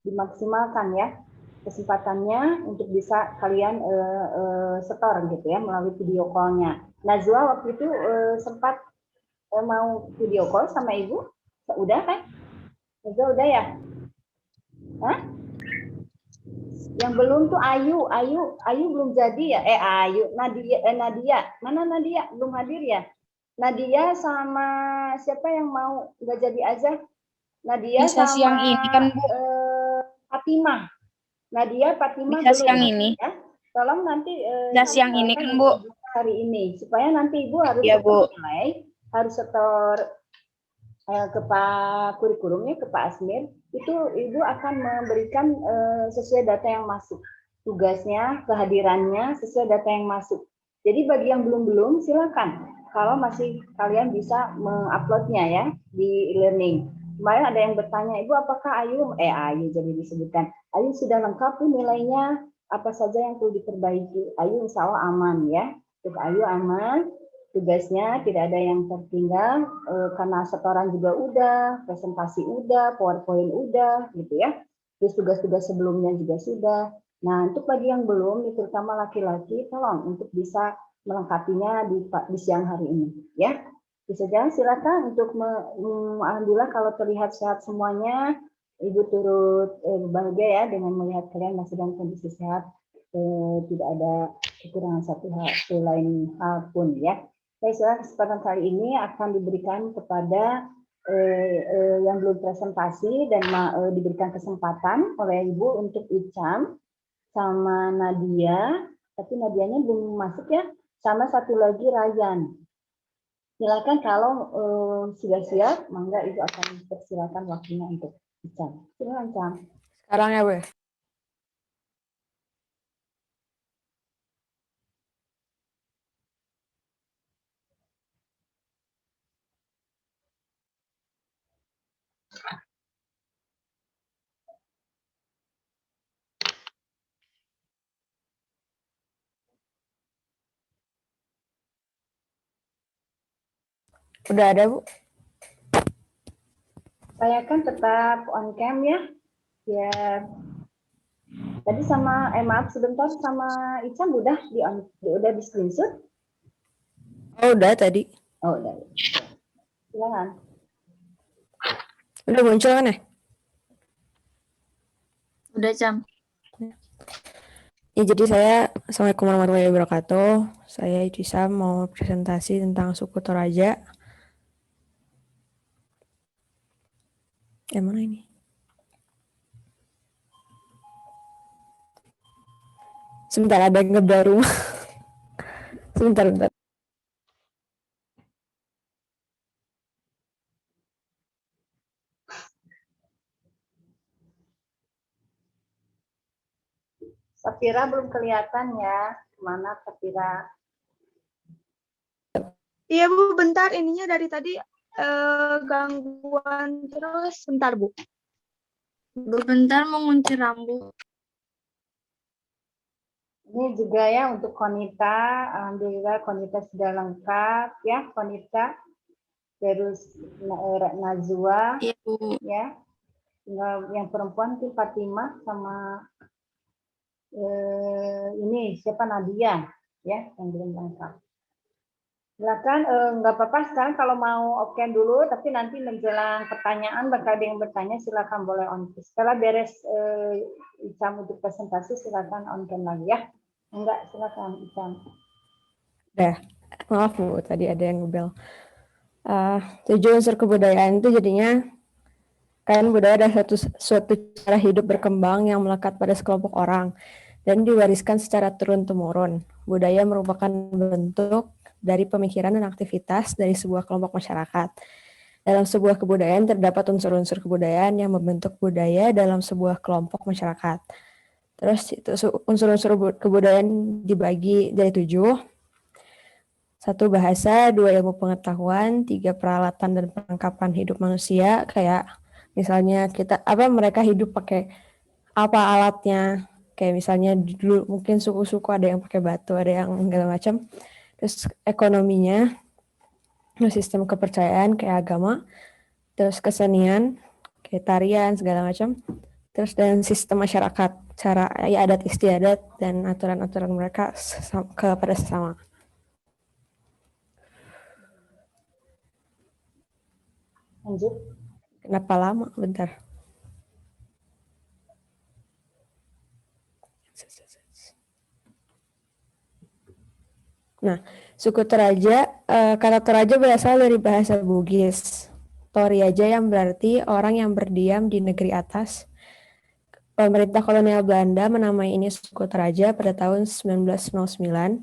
dimaksimalkan ya kesempatannya untuk bisa kalian setor gitu ya melalui video call-nya. Najwa waktu itu sempat mau video call sama ibu? Udah kan? Najwa udah ya? Hah? Yang belum tuh Ayu belum jadi ya? Ayu, Nadia, mana Nadia? Belum hadir ya? Nadia sama siapa yang mau nggak jadi aja? Nadia Bisa sama siang ini kan, Bu? Fatimah. Nadia, Fatimah Bisa siang belum. ini. Ya, tolong nanti Bisa siang ini kan, Bu? untuk hari ini supaya nanti ibu harus Iya, setor Bu. nilai, harus setor ke Pak kurikulumnya, ke Pak Asmir, itu ibu akan memberikan sesuai data yang masuk. Tugasnya, kehadirannya sesuai data yang masuk. Jadi bagi yang belum silakan. Kalau masih kalian bisa menguploadnya ya di e-learning. Kemarin ada yang bertanya, Ibu apakah Ayu jadi disebutkan. Ayu sudah lengkap tuh nilainya, apa saja yang perlu diperbaiki. Ayu insya Allah aman ya. Untuk Ayu aman, tugasnya tidak ada yang tertinggal karena setoran juga udah, presentasi udah, PowerPoint udah gitu ya. Terus tugas-tugas sebelumnya juga sudah. Nah, untuk bagi yang belum, terutama laki-laki, tolong untuk bisa melengkapinya di siang hari ini ya. Bisa jalan silakan untuk alhamdulillah kalau terlihat sehat semuanya. Ibu turut bahagia ya dengan melihat kalian masih dalam kondisi sehat, tidak ada kekurangan satu hal lain hal pun ya. Saya kesempatan kali ini akan diberikan kepada yang belum presentasi dan diberikan kesempatan oleh Ibu untuk Icam sama Nadia, tapi Nadianya belum masuk ya, sama satu lagi Ryan. Silakan kalau sudah siap, mangga Ibu akan persilakan waktunya untuk Icam. Silakan Icam. Sekarang ya, Bu. Udah ada, Bu. Saya kan tetap on cam ya. Ya. Tadi sama maaf sebentar sama Icam udah di screenshot? Oh, udah tadi. Oh, udah. Silakan. Udah muncul kan ya? Udah, Cam. Ya, jadi saya, Assalamualaikum warahmatullahi wabarakatuh. Saya Icisam mau presentasi tentang suku Toraja. Mana ini? Sebentar, ada yang ngebel rumah. Sebentar. Safira belum kelihatan ya. Mana Safira? Iya Bu, bentar ininya dari tadi gangguan terus. Bentar Bu. Bentar mau ngunci rambut. Ini juga ya untuk Konita, alhamdulillah Konita sudah lengkap ya Konita. Terus Najwa Iya, Bu. ya. Tinggal yang perempuan tuh Fatimah sama ini siapa Nadia ya yang belum lengkap. Silakan nggak apa-apa sekarang kalau mau oke dulu, tapi nanti menjelang pertanyaan bakal ada yang bertanya silakan boleh on. Setelah beres Icam untuk presentasi silakan on cam lagi ya. Enggak, silakan Icam. Udah. Maaf, Bu. Tadi ada yang ngebel. 7 unsur kebudayaan itu jadinya kan budaya adalah suatu cara hidup berkembang yang melekat pada sekelompok orang dan diwariskan secara turun-temurun. Budaya merupakan bentuk dari pemikiran dan aktivitas dari sebuah kelompok masyarakat. Dalam sebuah kebudayaan terdapat unsur-unsur kebudayaan yang membentuk budaya dalam sebuah kelompok masyarakat. Terus unsur-unsur kebudayaan dibagi dari 7. 1 bahasa, 2 ilmu pengetahuan, 3 peralatan dan perlengkapan hidup manusia, kayak misalnya mereka hidup pakai apa alatnya, kayak misalnya dulu mungkin suku-suku ada yang pakai batu, ada yang segala macam. Terus ekonominya, sistem kepercayaan kayak agama, terus kesenian kayak tarian segala macam, Terus dan sistem masyarakat, cara adat istiadat dan aturan-aturan mereka kepada sesama. Lanjut. Kenapa lama? Bentar. Nah, suku Toraja, kata Toraja berasal dari bahasa Bugis. Toriaja yang berarti orang yang berdiam di negeri atas. Pemerintah kolonial Belanda menamai ini suku Toraja pada tahun 1909.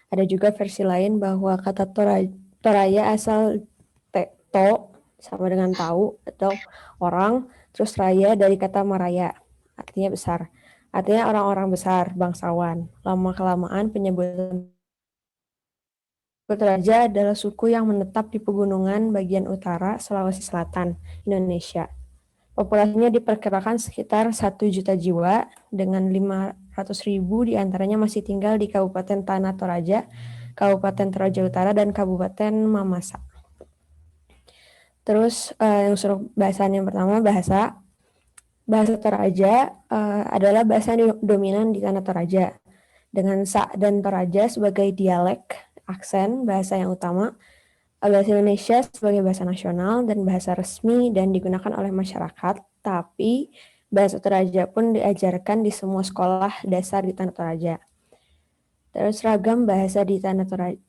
Ada juga versi lain bahwa kata Toraja asal to sama dengan tahu atau orang, terus raya dari kata maraya, artinya besar. Artinya orang-orang besar, bangsawan. Lama-kelamaan penyebutan suku Toraja adalah suku yang menetap di pegunungan bagian utara Sulawesi Selatan, Indonesia. Populasinya diperkirakan sekitar 1 juta jiwa, dengan 500.000 diantaranya masih tinggal di Kabupaten Tanah Toraja, Kabupaten Toraja Utara, dan Kabupaten Mamasa. Terus yang suruh bahasan yang pertama, bahasa Toraja adalah bahasa dominan di Tanah Toraja, dengan Sa dan Toraja sebagai dialek, aksen, bahasa yang utama, bahasa Indonesia sebagai bahasa nasional dan bahasa resmi dan digunakan oleh masyarakat, tapi bahasa Toraja pun diajarkan di semua sekolah dasar di Tanah Toraja. Terus ragam bahasa di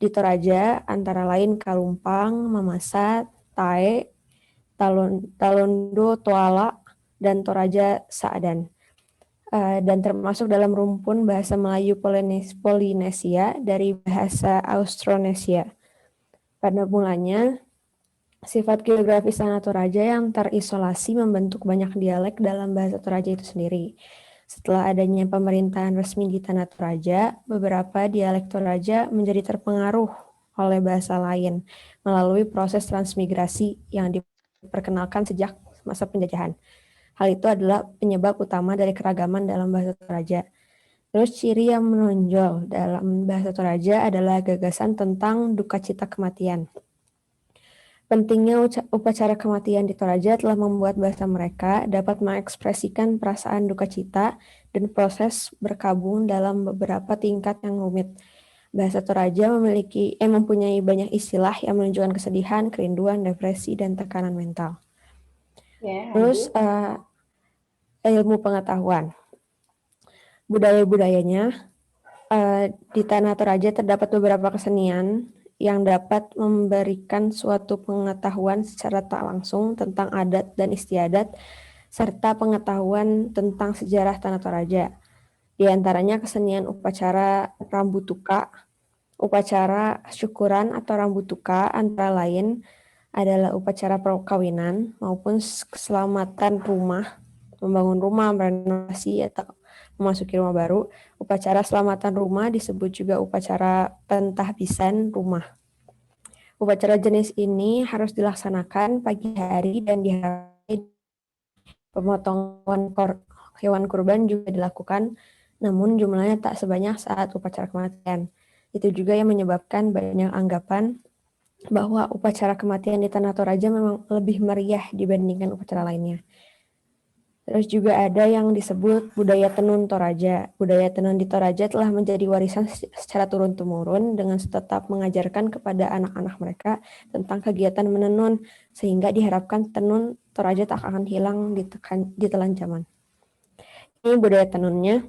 Toraja antara lain Kalumpang, Mamasa, Tae, Talondo, Toala, dan Toraja Sa'dan. Dan termasuk dalam rumpun bahasa Melayu Polinesia dari bahasa Austronesia. Pada mulanya, sifat geografis Tanah Toraja yang terisolasi membentuk banyak dialek dalam bahasa Toraja itu sendiri. Setelah adanya pemerintahan resmi di Tanah Toraja, beberapa dialek Toraja menjadi terpengaruh oleh bahasa lain melalui proses transmigrasi yang diperkenalkan sejak masa penjajahan. Hal itu adalah penyebab utama dari keragaman dalam bahasa Toraja. Terus ciri yang menonjol dalam bahasa Toraja adalah gagasan tentang duka cita kematian. Pentingnya upacara kematian di Toraja telah membuat bahasa mereka dapat mengekspresikan perasaan duka cita dan proses berkabung dalam beberapa tingkat yang rumit. Bahasa Toraja mempunyai banyak istilah yang menunjukkan kesedihan, kerinduan, depresi, dan tekanan mental. Terus ilmu pengetahuan. Budaya-budayanya, di Tanah Toraja terdapat beberapa kesenian yang dapat memberikan suatu pengetahuan secara tak langsung tentang adat dan istiadat, serta pengetahuan tentang sejarah Tanah Toraja. Di antaranya kesenian upacara rambutuka, upacara syukuran atau rambutuka antara lain adalah upacara perkawinan maupun keselamatan rumah, membangun rumah, merenovasi atau memasuki rumah baru. Upacara selamatan rumah disebut juga upacara pentahbisan rumah. Upacara jenis ini harus dilaksanakan pagi hari dan diharapkan pemotongan hewan kurban juga dilakukan, namun jumlahnya tak sebanyak saat upacara kematian. Itu juga yang menyebabkan banyak anggapan bahwa upacara kematian di Tanah Toraja memang lebih meriah dibandingkan upacara lainnya. Terus juga ada yang disebut budaya tenun Toraja. Budaya tenun di Toraja telah menjadi warisan secara turun-temurun dengan tetap mengajarkan kepada anak-anak mereka tentang kegiatan menenun, sehingga diharapkan tenun Toraja tak akan hilang ditelan zaman. Ini budaya tenunnya.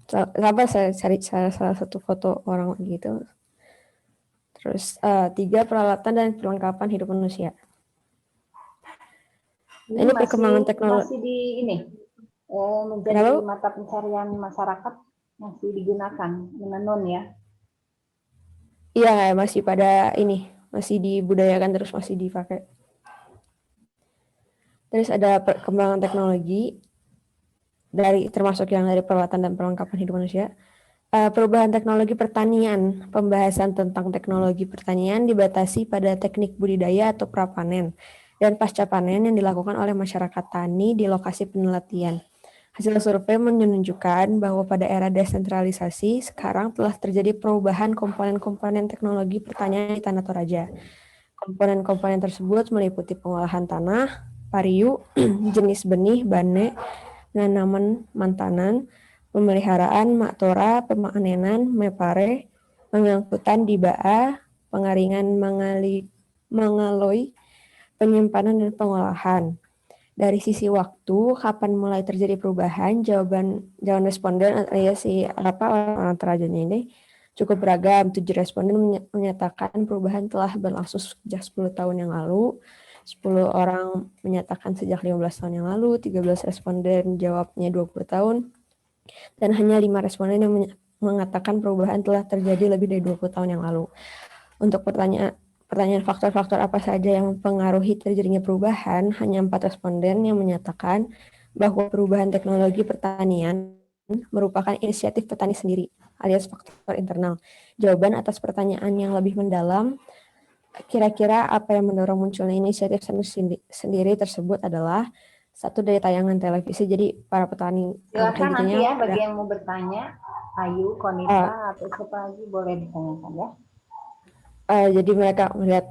Sabar saya cari salah satu foto orang gitu. Terus 3 peralatan dan perlengkapan hidup manusia. Ini perkembangan teknologi. Masih di ini menjadi mata pencarian masyarakat, masih digunakan menenun ya. Iya, masih pada ini, masih dibudayakan terus, masih dipakai. Terus ada perkembangan teknologi termasuk yang dari peralatan dan perlengkapan hidup manusia. Perubahan teknologi pertanian. Pembahasan tentang teknologi pertanian dibatasi pada teknik budidaya atau prapanen dan pasca panen yang dilakukan oleh masyarakat tani di lokasi penelitian. Hasil survei menunjukkan bahwa pada era desentralisasi sekarang telah terjadi perubahan komponen-komponen teknologi pertanian di Tanah Toraja. Komponen-komponen tersebut meliputi pengolahan tanah, pariu, jenis benih, bane, nanaman mantanan, pemeliharaan, maktora, pemanenan, mepare, pengangkutan di baa, pengaringan mangaloi, penyimpanan dan pengolahan. Dari sisi waktu, kapan mulai terjadi perubahan? Jawaban responden alias orang terajanya ini cukup beragam. 7 responden menyatakan perubahan telah berlangsung sejak 10 tahun yang lalu. 10 orang menyatakan sejak 15 tahun yang lalu, 13 responden jawabnya 20 tahun, dan hanya 5 responden yang mengatakan perubahan telah terjadi lebih dari 20 tahun yang lalu. Untuk pertanyaan faktor-faktor apa saja yang mempengaruhi terjadinya perubahan, hanya 4 responden yang menyatakan bahwa perubahan teknologi pertanian merupakan inisiatif petani sendiri, alias faktor internal. Jawaban atas pertanyaan yang lebih mendalam, kira-kira apa yang mendorong munculnya inisiatif sendiri tersebut adalah satu, dari tayangan televisi. Jadi para petani Silakan nanti ya pada, bagi yang mau bertanya, Ayu, Konita, atau siapa lagi boleh ditanyakan ya. Jadi mereka melihat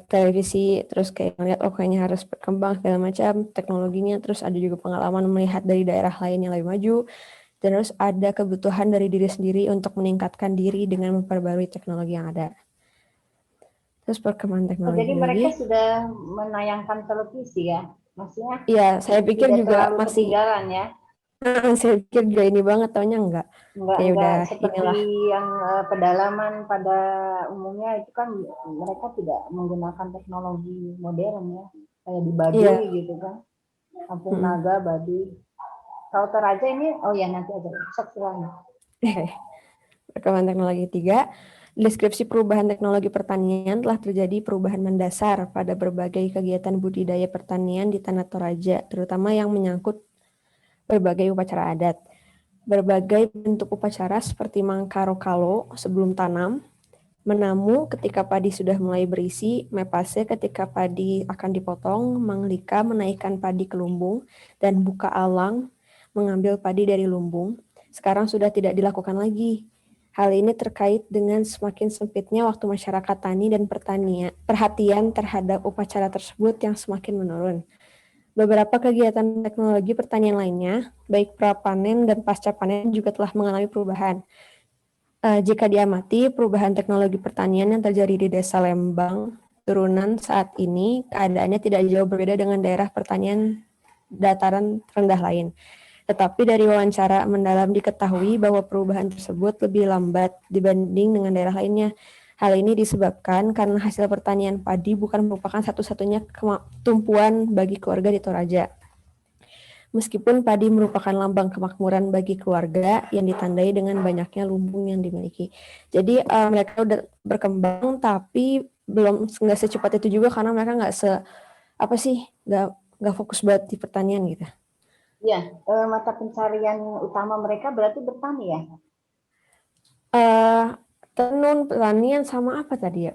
televisi, terus kayak melihat kayaknya harus berkembang segala macam teknologinya, terus ada juga pengalaman melihat dari daerah lain yang lebih maju, terus ada kebutuhan dari diri sendiri untuk meningkatkan diri dengan memperbarui teknologi yang ada. Terus perkembangan teknologi Jadi mereka sudah menayangkan televisi ya, maksudnya? Iya, saya pikir juga masih ketinggalan ya. Saya pikir juga ini banget, taunya enggak. Enggak seperti yang pedalaman pada umumnya itu kan mereka tidak menggunakan teknologi modern ya, kayak di Baduy gitu kan, Kampung Naga, Baduy. Kalau Toraja ini, oh ya nanti aja, silahkan. Perkembangan teknologi 3, deskripsi perubahan teknologi pertanian telah terjadi perubahan mendasar pada berbagai kegiatan budidaya pertanian di Tanah Toraja, terutama yang menyangkut berbagai upacara adat. Berbagai bentuk upacara seperti mangkarokalo sebelum tanam, menamu ketika padi sudah mulai berisi, mepase ketika padi akan dipotong, manglika menaikkan padi ke lumbung, dan buka alang mengambil padi dari lumbung, sekarang sudah tidak dilakukan lagi. Hal ini terkait dengan semakin sempitnya waktu masyarakat tani dan perhatian terhadap upacara tersebut yang semakin menurun. Beberapa kegiatan teknologi pertanian lainnya, baik prapanen dan pasca panen juga telah mengalami perubahan. Jika diamati, perubahan teknologi pertanian yang terjadi di Desa Lembang, Turunan saat ini, keadaannya tidak jauh berbeda dengan daerah pertanian dataran rendah lain. Tetapi dari wawancara mendalam diketahui bahwa perubahan tersebut lebih lambat dibanding dengan daerah lainnya. Hal ini disebabkan karena hasil pertanian padi bukan merupakan satu-satunya tumpuan bagi keluarga di Toraja. Meskipun padi merupakan lambang kemakmuran bagi keluarga yang ditandai dengan banyaknya lumbung yang dimiliki. Jadi mereka udah berkembang, tapi nggak secepat itu juga karena mereka nggak fokus banget di pertanian gitu. Ya, mata pencarian utama mereka berarti bertani ya? Tenun, pertanian, sama apa tadi ya?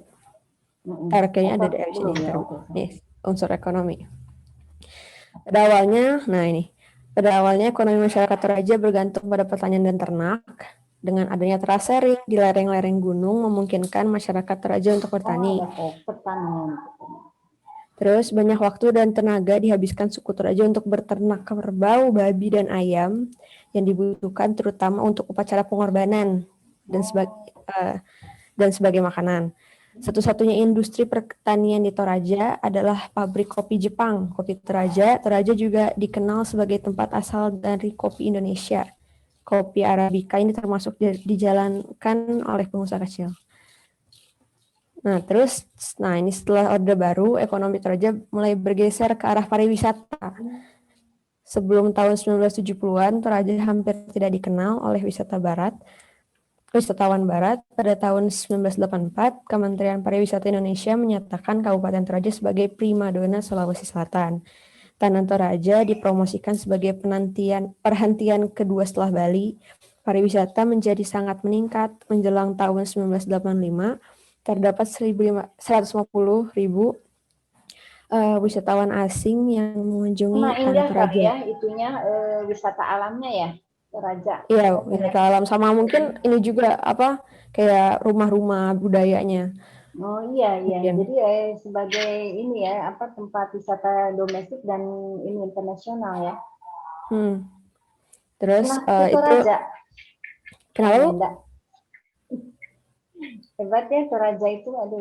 Kayaknya ada dari sini. Nih, unsur ekonomi. Pada awalnya ekonomi masyarakat Toraja bergantung pada pertanian dan ternak. Dengan adanya terasering di lereng-lereng gunung memungkinkan masyarakat Toraja untuk bertani. Terus banyak waktu dan tenaga dihabiskan suku Toraja untuk berternak kerbau, babi, dan ayam yang dibutuhkan terutama untuk upacara pengorbanan dan sebagai makanan. Satu-satunya industri pertanian di Toraja adalah pabrik kopi Jepang, Kopi Toraja. Toraja juga dikenal sebagai tempat asal dari kopi Indonesia. Kopi Arabica ini termasuk dijalankan oleh pengusaha kecil. Ini setelah Orde Baru, ekonomi Toraja mulai bergeser ke arah pariwisata. Sebelum tahun 1970-an, Toraja hampir tidak dikenal oleh wisatawan barat. Pada tahun 1984, Kementerian Pariwisata Indonesia menyatakan Kabupaten Toraja sebagai primadona Sulawesi Selatan. Tanah Toraja dipromosikan sebagai perhentian kedua setelah Bali. Pariwisata menjadi sangat meningkat menjelang tahun 1985. Terdapat 150.000 wisatawan asing yang mengunjungi Tanah Toraja. Ya, itunya wisata alamnya ya, Toraja. Iya, wisata alam, sama mungkin ini juga kayak rumah-rumah budayanya. Oh iya. Jadi sebagai ini ya tempat wisata domestik dan ini internasional ya. Terus Pernah ke itu Toraja? kenapa Bu? Enggak. Hebat ya Toraja itu, aduh.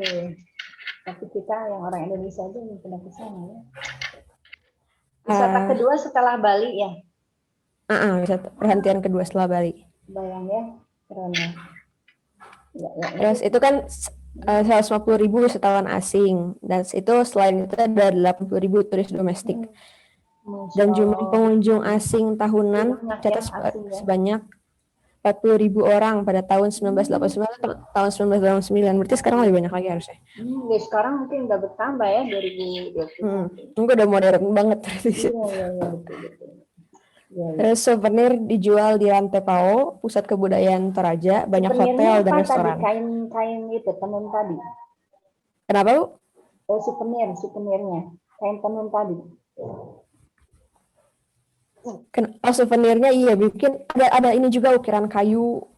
Tapi kita yang orang Indonesia aja belum pernah ke sana ya. Wisata Eh, kedua setelah Bali ya, wisata perhentian kedua setelah Bali. bayang ya, keren ya. Ya, Terus itu kan 150.000 wisatawan asing, dan itu selain itu ada 80.000 turis domestik. Masya Dan jumlah Allah. pengunjung asing tahunan Banyak ya tercatat asing ya. sebanyak 40.000 orang pada tahun 1989 atau tahun 1989. Berarti sekarang lebih banyak lagi harusnya. Ya, sekarang mungkin udah bertambah ya 2021. Mungkin udah modern banget. Iya, betul. Ya. Terus souvenir dijual di Rantai Pao, pusat kebudayaan Toraja, banyak hotel Souvenirnya dan apa restoran. tadi? Kain itu tenun tadi. Kenapa Bu? Souvenirnya kain tenun tadi. Souvenirnya iya bikin ada ini juga ukiran kayu.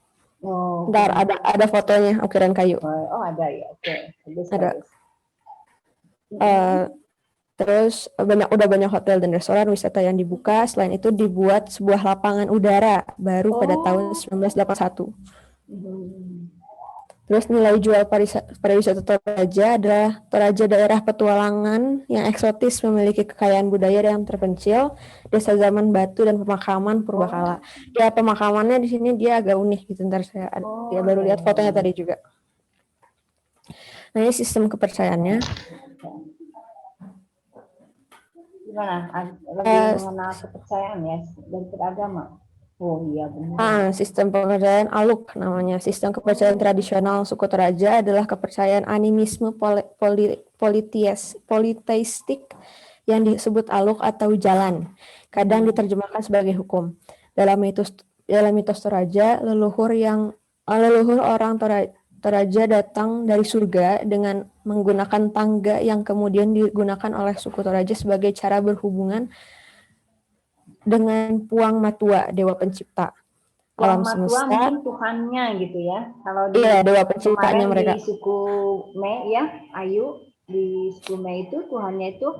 Oh, Ntar ada fotonya ukiran kayu. oh ada ya. Oke. Ada. Terus udah banyak hotel dan restoran wisata yang dibuka. Selain itu dibuat sebuah lapangan udara baru pada tahun 1981. Terus nilai jual pariwisata Toraja adalah Toraja daerah petualangan yang eksotis, memiliki kekayaan budaya yang terpencil, desa zaman batu dan pemakaman purbakala. Ya pemakamannya di sini dia agak unik gitu. Ntar saya baru lihat fotonya tadi juga. Nah ini sistem kepercayaannya. Gimana? Lebih mengenal kepercayaan ya dan beragama. Oh iya benar. Sistem kepercayaan Aluk namanya. Sistem kepercayaan tradisional suku Toraja adalah kepercayaan animisme politeistik yang disebut Aluk atau jalan. Kadang diterjemahkan sebagai hukum. Dalam mitos Toraja, leluhur orang Toraja datang dari surga dengan menggunakan tangga yang kemudian digunakan oleh suku Toraja sebagai cara berhubungan dengan Puang Matua, dewa pencipta alam semesta. Mungkin Tuhannya gitu ya. Kalau dewa penciptanya mereka. Di suku Me ya, Ayu di suku Me itu Tuhannya itu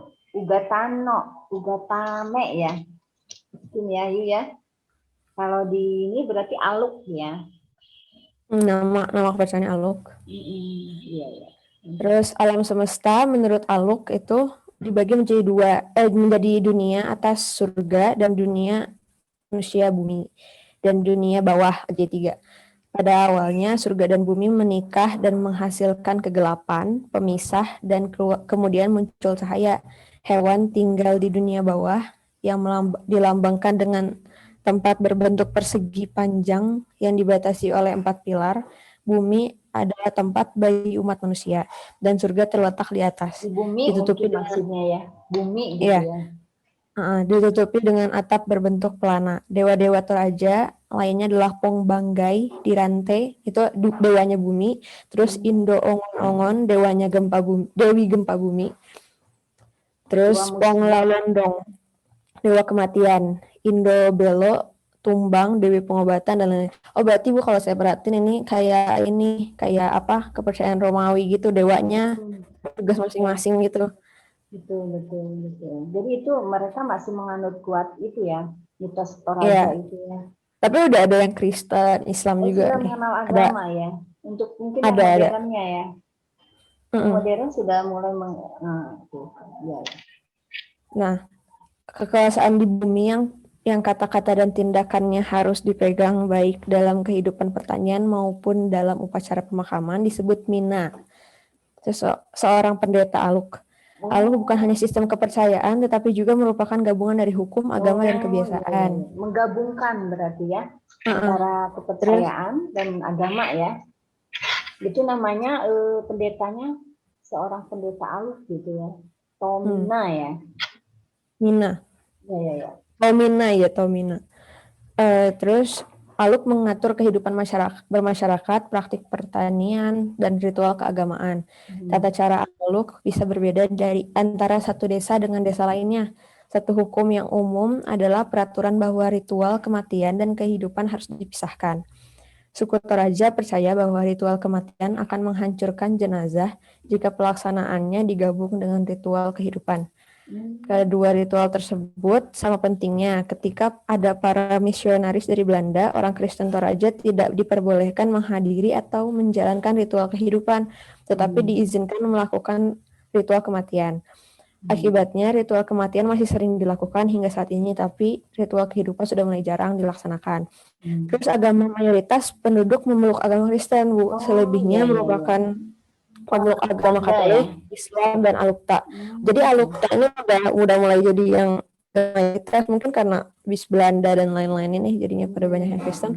Ugatame ya. Ini ya Ayu ya. Kalau di ini berarti Aluk ya. Nama kepercayaannya Aluk. Iya. Terus alam semesta menurut Aluk itu dibagi menjadi dunia atas surga dan dunia manusia bumi dan dunia bawah J3. Pada awalnya surga dan bumi menikah dan menghasilkan kegelapan, pemisah, dan kemudian muncul cahaya. Hewan tinggal di dunia bawah yang dilambangkan dengan tempat berbentuk persegi panjang yang dibatasi oleh 4 pilar. Bumi adalah tempat bagi umat manusia dan surga terletak di atas. Di bumi ditutupi mungkin maksudnya ya. Bumi gitu ya. Ditutupi dengan atap berbentuk pelana. Dewa-dewa Toraja lainnya adalah Pong Banggai di Rantai, itu dewanya bumi. Terus Indo Ongon-Ongon, dewanya Dewi Gempa Bumi. Terus Pong Lalondong, dewa kematian. Indo Belo, Tumbang, Dewi Pengobatan, dan lain-lain. Oh berarti Bu kalau saya perhatiin ini kayak apa kepercayaan Romawi gitu, dewanya tugas masing-masing gitu. Betul. Jadi itu mereka masih menganut kuat itu ya, mitos Toraja itu ya. Tapi udah ada yang Kristen, Islam juga. Sudah mengenal agama ya. Untuk mungkin yang modernnya ya. Modern sudah mulai Nah, kekuasaan di bumi yang kata-kata dan tindakannya harus dipegang baik dalam kehidupan pertanian maupun dalam upacara pemakaman disebut mina. Seorang pendeta Aluk. Aluk bukan hanya sistem kepercayaan, tetapi juga merupakan gabungan dari hukum, agama, dan kebiasaan. Menggabungkan berarti ya, antara kepercayaan dan agama ya. Itu namanya pendetanya seorang pendeta Aluk gitu ya. Tomina ya. Mina. Ya. Tomina. Terus Aluk mengatur kehidupan bermasyarakat, praktik pertanian, dan ritual keagamaan. Tata cara Aluk bisa berbeda dari antara satu desa dengan desa lainnya. Satu hukum yang umum adalah peraturan bahwa ritual kematian dan kehidupan harus dipisahkan. Suku Toraja percaya bahwa ritual kematian akan menghancurkan jenazah jika pelaksanaannya digabung dengan ritual kehidupan. Kedua ritual tersebut sama pentingnya. Ketika ada para misionaris dari Belanda, orang Kristen Toraja tidak diperbolehkan menghadiri atau menjalankan ritual kehidupan, tetapi diizinkan melakukan ritual kematian. Akibatnya, ritual kematian masih sering dilakukan hingga saat ini, tapi ritual kehidupan sudah mulai jarang dilaksanakan. Terus agama mayoritas penduduk memeluk agama Kristen, Bu. Selebihnya merupakan pemeluk agama Katolik, Islam, dan Alukta. Jadi Alukta ini udah mulai jadi yang mayoritas, mungkin karena bis Belanda dan lain-lain ini jadinya pada banyak yang Kristen.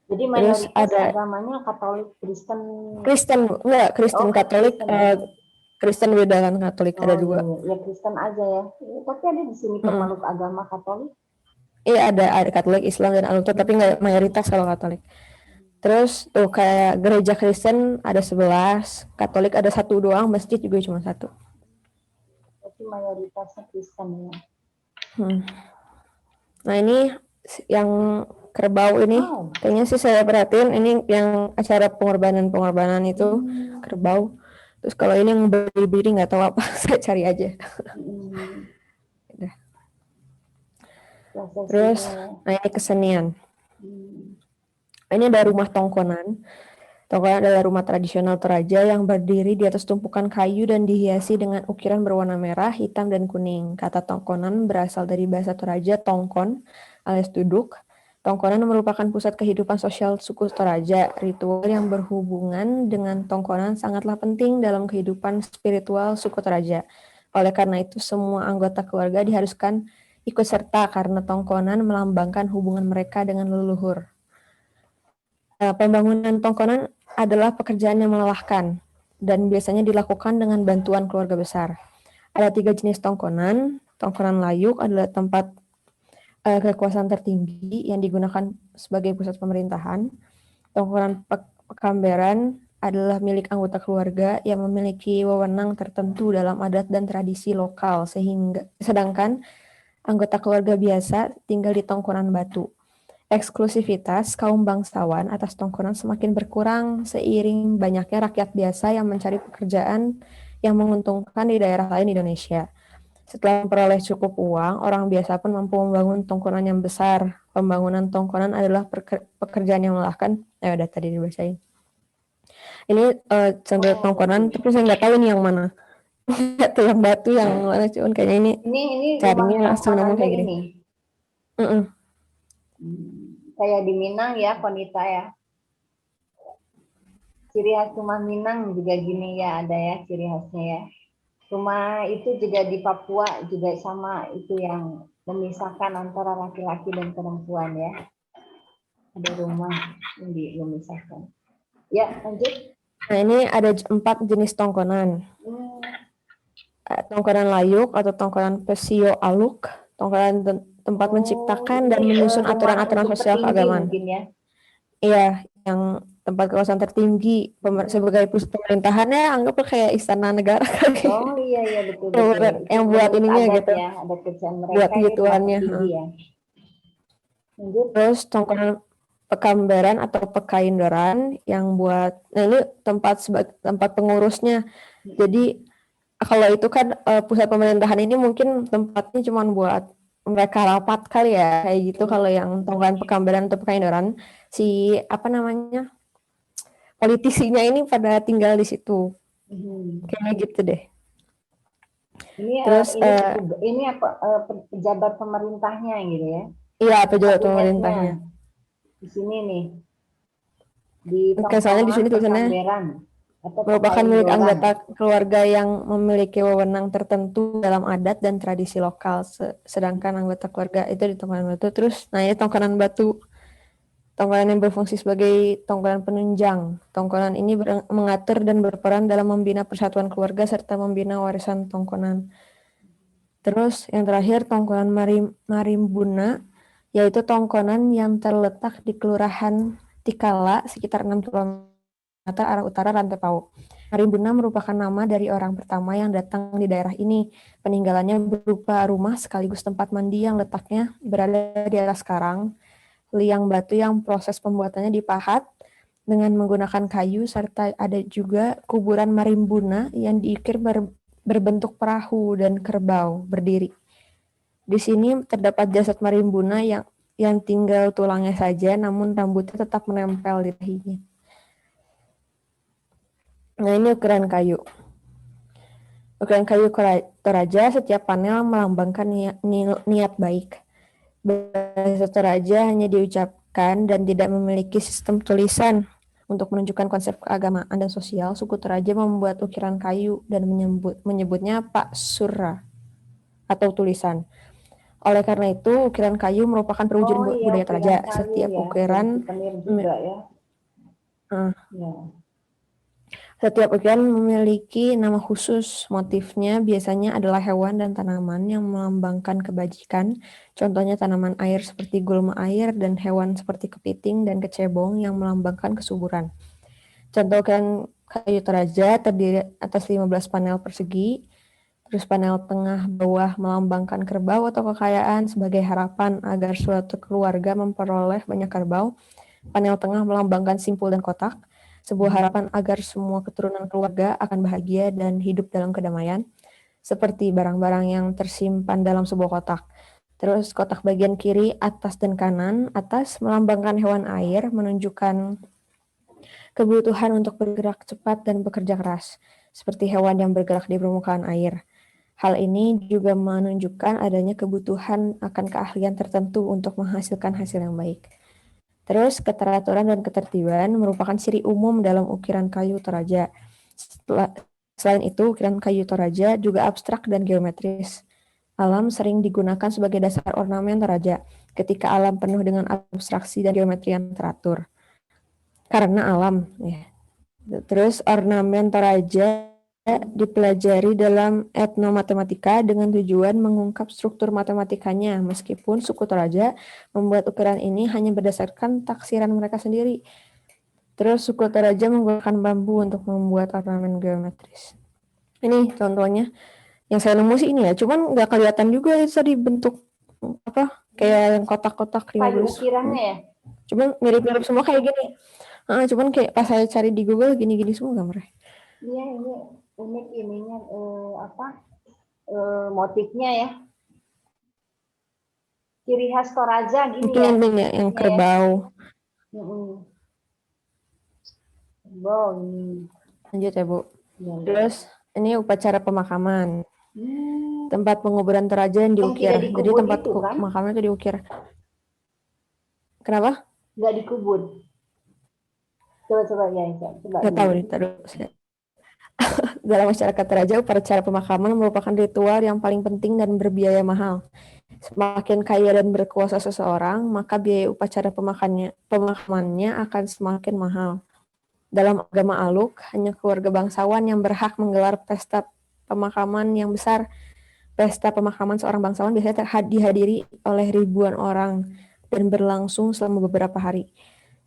Jadi Terus mayoritas ada agamanya Katolik, Kristen. enggak Kristen Katolik, Kristen. Kristen beda kan Katolik ada dua. Ya Kristen aja ya. Tapi ada di sini pemeluk agama Katolik. Iya ada Katolik, Islam, dan Alukta, tapi nggak mayoritas kalau Katolik. Terus tuh kayak gereja Kristen ada 11, Katolik ada 1 doang, masjid juga cuma 1. Tapi mayoritasnya Kristen ya. Nah ini yang kerbau ini, kayaknya sih saya perhatiin ini yang acara pengorbanan itu kerbau. Terus kalau ini yang berdiri nggak tahu apa, saya cari aja. Terus, nah ini kesenian. Ini ada rumah tongkonan. Tongkonan adalah rumah tradisional Toraja yang berdiri di atas tumpukan kayu dan dihiasi dengan ukiran berwarna merah, hitam, dan kuning. Kata tongkonan berasal dari bahasa Toraja tongkon alias duduk. Tongkonan merupakan pusat kehidupan sosial suku Toraja. Ritual yang berhubungan dengan tongkonan sangatlah penting dalam kehidupan spiritual suku Toraja. Oleh karena itu, semua anggota keluarga diharuskan ikut serta karena tongkonan melambangkan hubungan mereka dengan leluhur. Pembangunan tongkonan adalah pekerjaan yang melelahkan dan biasanya dilakukan dengan bantuan keluarga besar. Ada 3 jenis tongkonan. Tongkonan layuk adalah tempat kekuasaan tertinggi yang digunakan sebagai pusat pemerintahan. Tongkonan pekamberan adalah milik anggota keluarga yang memiliki wewenang tertentu dalam adat dan tradisi lokal, sedangkan anggota keluarga biasa tinggal di tongkonan batu. Eksklusivitas kaum bangsawan atas tongkonan semakin berkurang seiring banyaknya rakyat biasa yang mencari pekerjaan yang menguntungkan di daerah lain di Indonesia. Setelah memperoleh cukup uang, orang biasa pun mampu membangun tongkonan yang besar. Pembangunan tongkonan adalah pekerjaan yang melelahkan. Udah tadi dibacain. Ini contoh tongkonan, tapi saya nggak tahu nih yang mana. Nggak tahu yang batu, yang mana, cuman kayaknya ini carinya langsung namun kayak gini. Kayak di Minang ya, Konita ya. Ciri khas rumah Minang juga gini ya, ada ya ciri khasnya ya. Rumah itu juga di Papua juga sama, itu yang memisahkan antara laki-laki dan perempuan ya. Ada rumah yang memisahkan. Ya, lanjut. Nah, ini ada 4 jenis tongkonan. Tongkonan layuk atau tongkonan pesio aluk, tongkonan tempat menciptakan dan menyusun aturan-aturan sosial keagamaan. Ya? Iya, yang tempat kekuasaan tertinggi sebagai pusat pemerintahannya anggaplah kayak istana negara. Oh iya betul. Yang buat ininya gitu. Ya, ada kerjaan mereka buat gituannya. Ya. Terus tongkonan pekamberan atau pekaindoran yang buat, nah ini tempat pengurusnya. Jadi kalau itu kan pusat pemerintahan ini mungkin tempatnya cuma buat mereka rapat kali ya, kayak gitu. Kalau yang tongkonan pekamberan atau pekaindoran, si politisinya ini pada tinggal di situ. Kayak gitu deh. Terus ini apa pejabat pemerintahnya gitu ya? Iya, pejabat pemerintahnya. Di sini nih. Di soalnya di sini tulisannya merupakan milik anggota keluarga yang memiliki wewenang tertentu dalam adat dan tradisi lokal, sedangkan anggota keluarga itu di tongkonan batu. Terus, nah ini tongkonan batu, tongkonan yang berfungsi sebagai tongkonan penunjang. Tongkonan ini mengatur dan berperan dalam membina persatuan keluarga serta membina warisan tongkonan. Terus yang terakhir tongkonan Marimbuna, yaitu tongkonan yang terletak di Kelurahan Tikala sekitar 6 km arah utara Rantepao. Marimbuna merupakan nama dari orang pertama yang datang di daerah ini. Peninggalannya berupa rumah sekaligus tempat mandi yang letaknya berada di atas karang, liang batu yang proses pembuatannya dipahat dengan menggunakan kayu, serta ada juga kuburan Marimbuna yang diukir berbentuk perahu dan kerbau berdiri. Di sini terdapat jasad Marimbuna yang tinggal tulangnya saja, namun rambutnya tetap menempel di dahinya. Nah, ini ukuran kayu. Ukuran kayu Toraja, setiap panel melambangkan niat baik. Bahasa Toraja hanya diucapkan dan tidak memiliki sistem tulisan. Untuk menunjukkan konsep keagamaan dan sosial, suku Toraja membuat ukiran kayu dan menyebutnya Pak Surra atau tulisan. Oleh karena itu, ukiran kayu merupakan perwujudan budaya Toraja. Setiap ukiran juga ya. Ya. Setiap ukiran memiliki nama khusus. Motifnya biasanya adalah hewan dan tanaman yang melambangkan kebajikan. Contohnya tanaman air seperti gulma air dan hewan seperti kepiting dan kecebong yang melambangkan kesuburan. Contoh ukiran kayu Toraja terdiri atas 15 panel persegi. Terus panel tengah bawah melambangkan kerbau atau kekayaan sebagai harapan agar suatu keluarga memperoleh banyak kerbau. Panel tengah melambangkan simpul dan kotak. Sebuah harapan agar semua keturunan keluarga akan bahagia dan hidup dalam kedamaian, seperti barang-barang yang tersimpan dalam sebuah kotak. Terus kotak bagian kiri, atas dan kanan, atas melambangkan hewan air, menunjukkan kebutuhan untuk bergerak cepat dan bekerja keras, seperti hewan yang bergerak di permukaan air. Hal ini juga menunjukkan adanya kebutuhan akan keahlian tertentu untuk menghasilkan hasil yang baik. Terus, keteraturan dan ketertiban merupakan ciri umum dalam ukiran kayu Toraja. Selain itu, ukiran kayu Toraja juga abstrak dan geometris. Alam sering digunakan sebagai dasar ornamen Toraja ketika alam penuh dengan abstraksi dan geometri yang teratur. Karena alam, ya. Terus, ornamen Toraja dipelajari dalam etnomatematika dengan tujuan mengungkap struktur matematikanya, meskipun suku Toraja membuat ukiran ini hanya berdasarkan taksiran mereka sendiri. Terus suku Toraja menggunakan bambu untuk membuat ornamen geometris. Ini contohnya yang saya nemu sih ini ya, cuman nggak kelihatan juga itu tadi bentuk apa kayak yang kotak-kotak 15. Kayu ukirannya ya? Cuman mirip-mirip semua kayak gini. Cuman kayak pas saya cari di Google gini-gini semua gambarnya. Iya, ini unik ininya motifnya ya. Ciri khas Toraja gini Mungkin yang kerbau. Kerbau ini. Lanjut ya, Bu. Ya. Terus ini upacara pemakaman. Tempat penguburan Toraja yang diukir. Jadi tempat pemakaman itu diukir. Kenapa? Nggak dikubur. Coba ya. Nggak tahu nih, terus. Dalam masyarakat Toraja, upacara pemakaman merupakan ritual yang paling penting dan berbiaya mahal. Semakin kaya dan berkuasa seseorang, maka biaya upacara pemakamannya akan semakin mahal. Dalam agama Aluk, hanya keluarga bangsawan yang berhak menggelar pesta pemakaman yang besar. Pesta pemakaman seorang bangsawan biasanya dihadiri oleh ribuan orang dan berlangsung selama beberapa hari.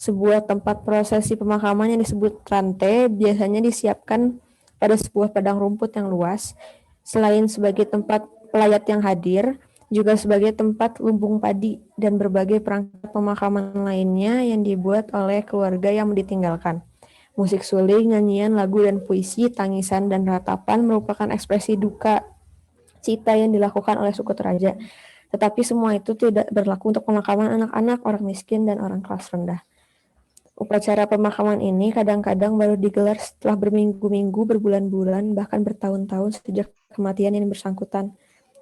Sebuah tempat prosesi pemakaman yang disebut trante biasanya disiapkan pada sebuah padang rumput yang luas. Selain sebagai tempat pelayat yang hadir, juga sebagai tempat lumbung padi dan berbagai perangkat pemakaman lainnya yang dibuat oleh keluarga yang ditinggalkan. Musik suling, nyanyian, lagu, dan puisi, tangisan, dan ratapan merupakan ekspresi duka cita yang dilakukan oleh suku Toraja. Tetapi semua itu tidak berlaku untuk pemakaman anak-anak, orang miskin, dan orang kelas rendah. Upacara pemakaman ini kadang-kadang baru digelar setelah berminggu-minggu, berbulan-bulan, bahkan bertahun-tahun sejak kematian yang bersangkutan,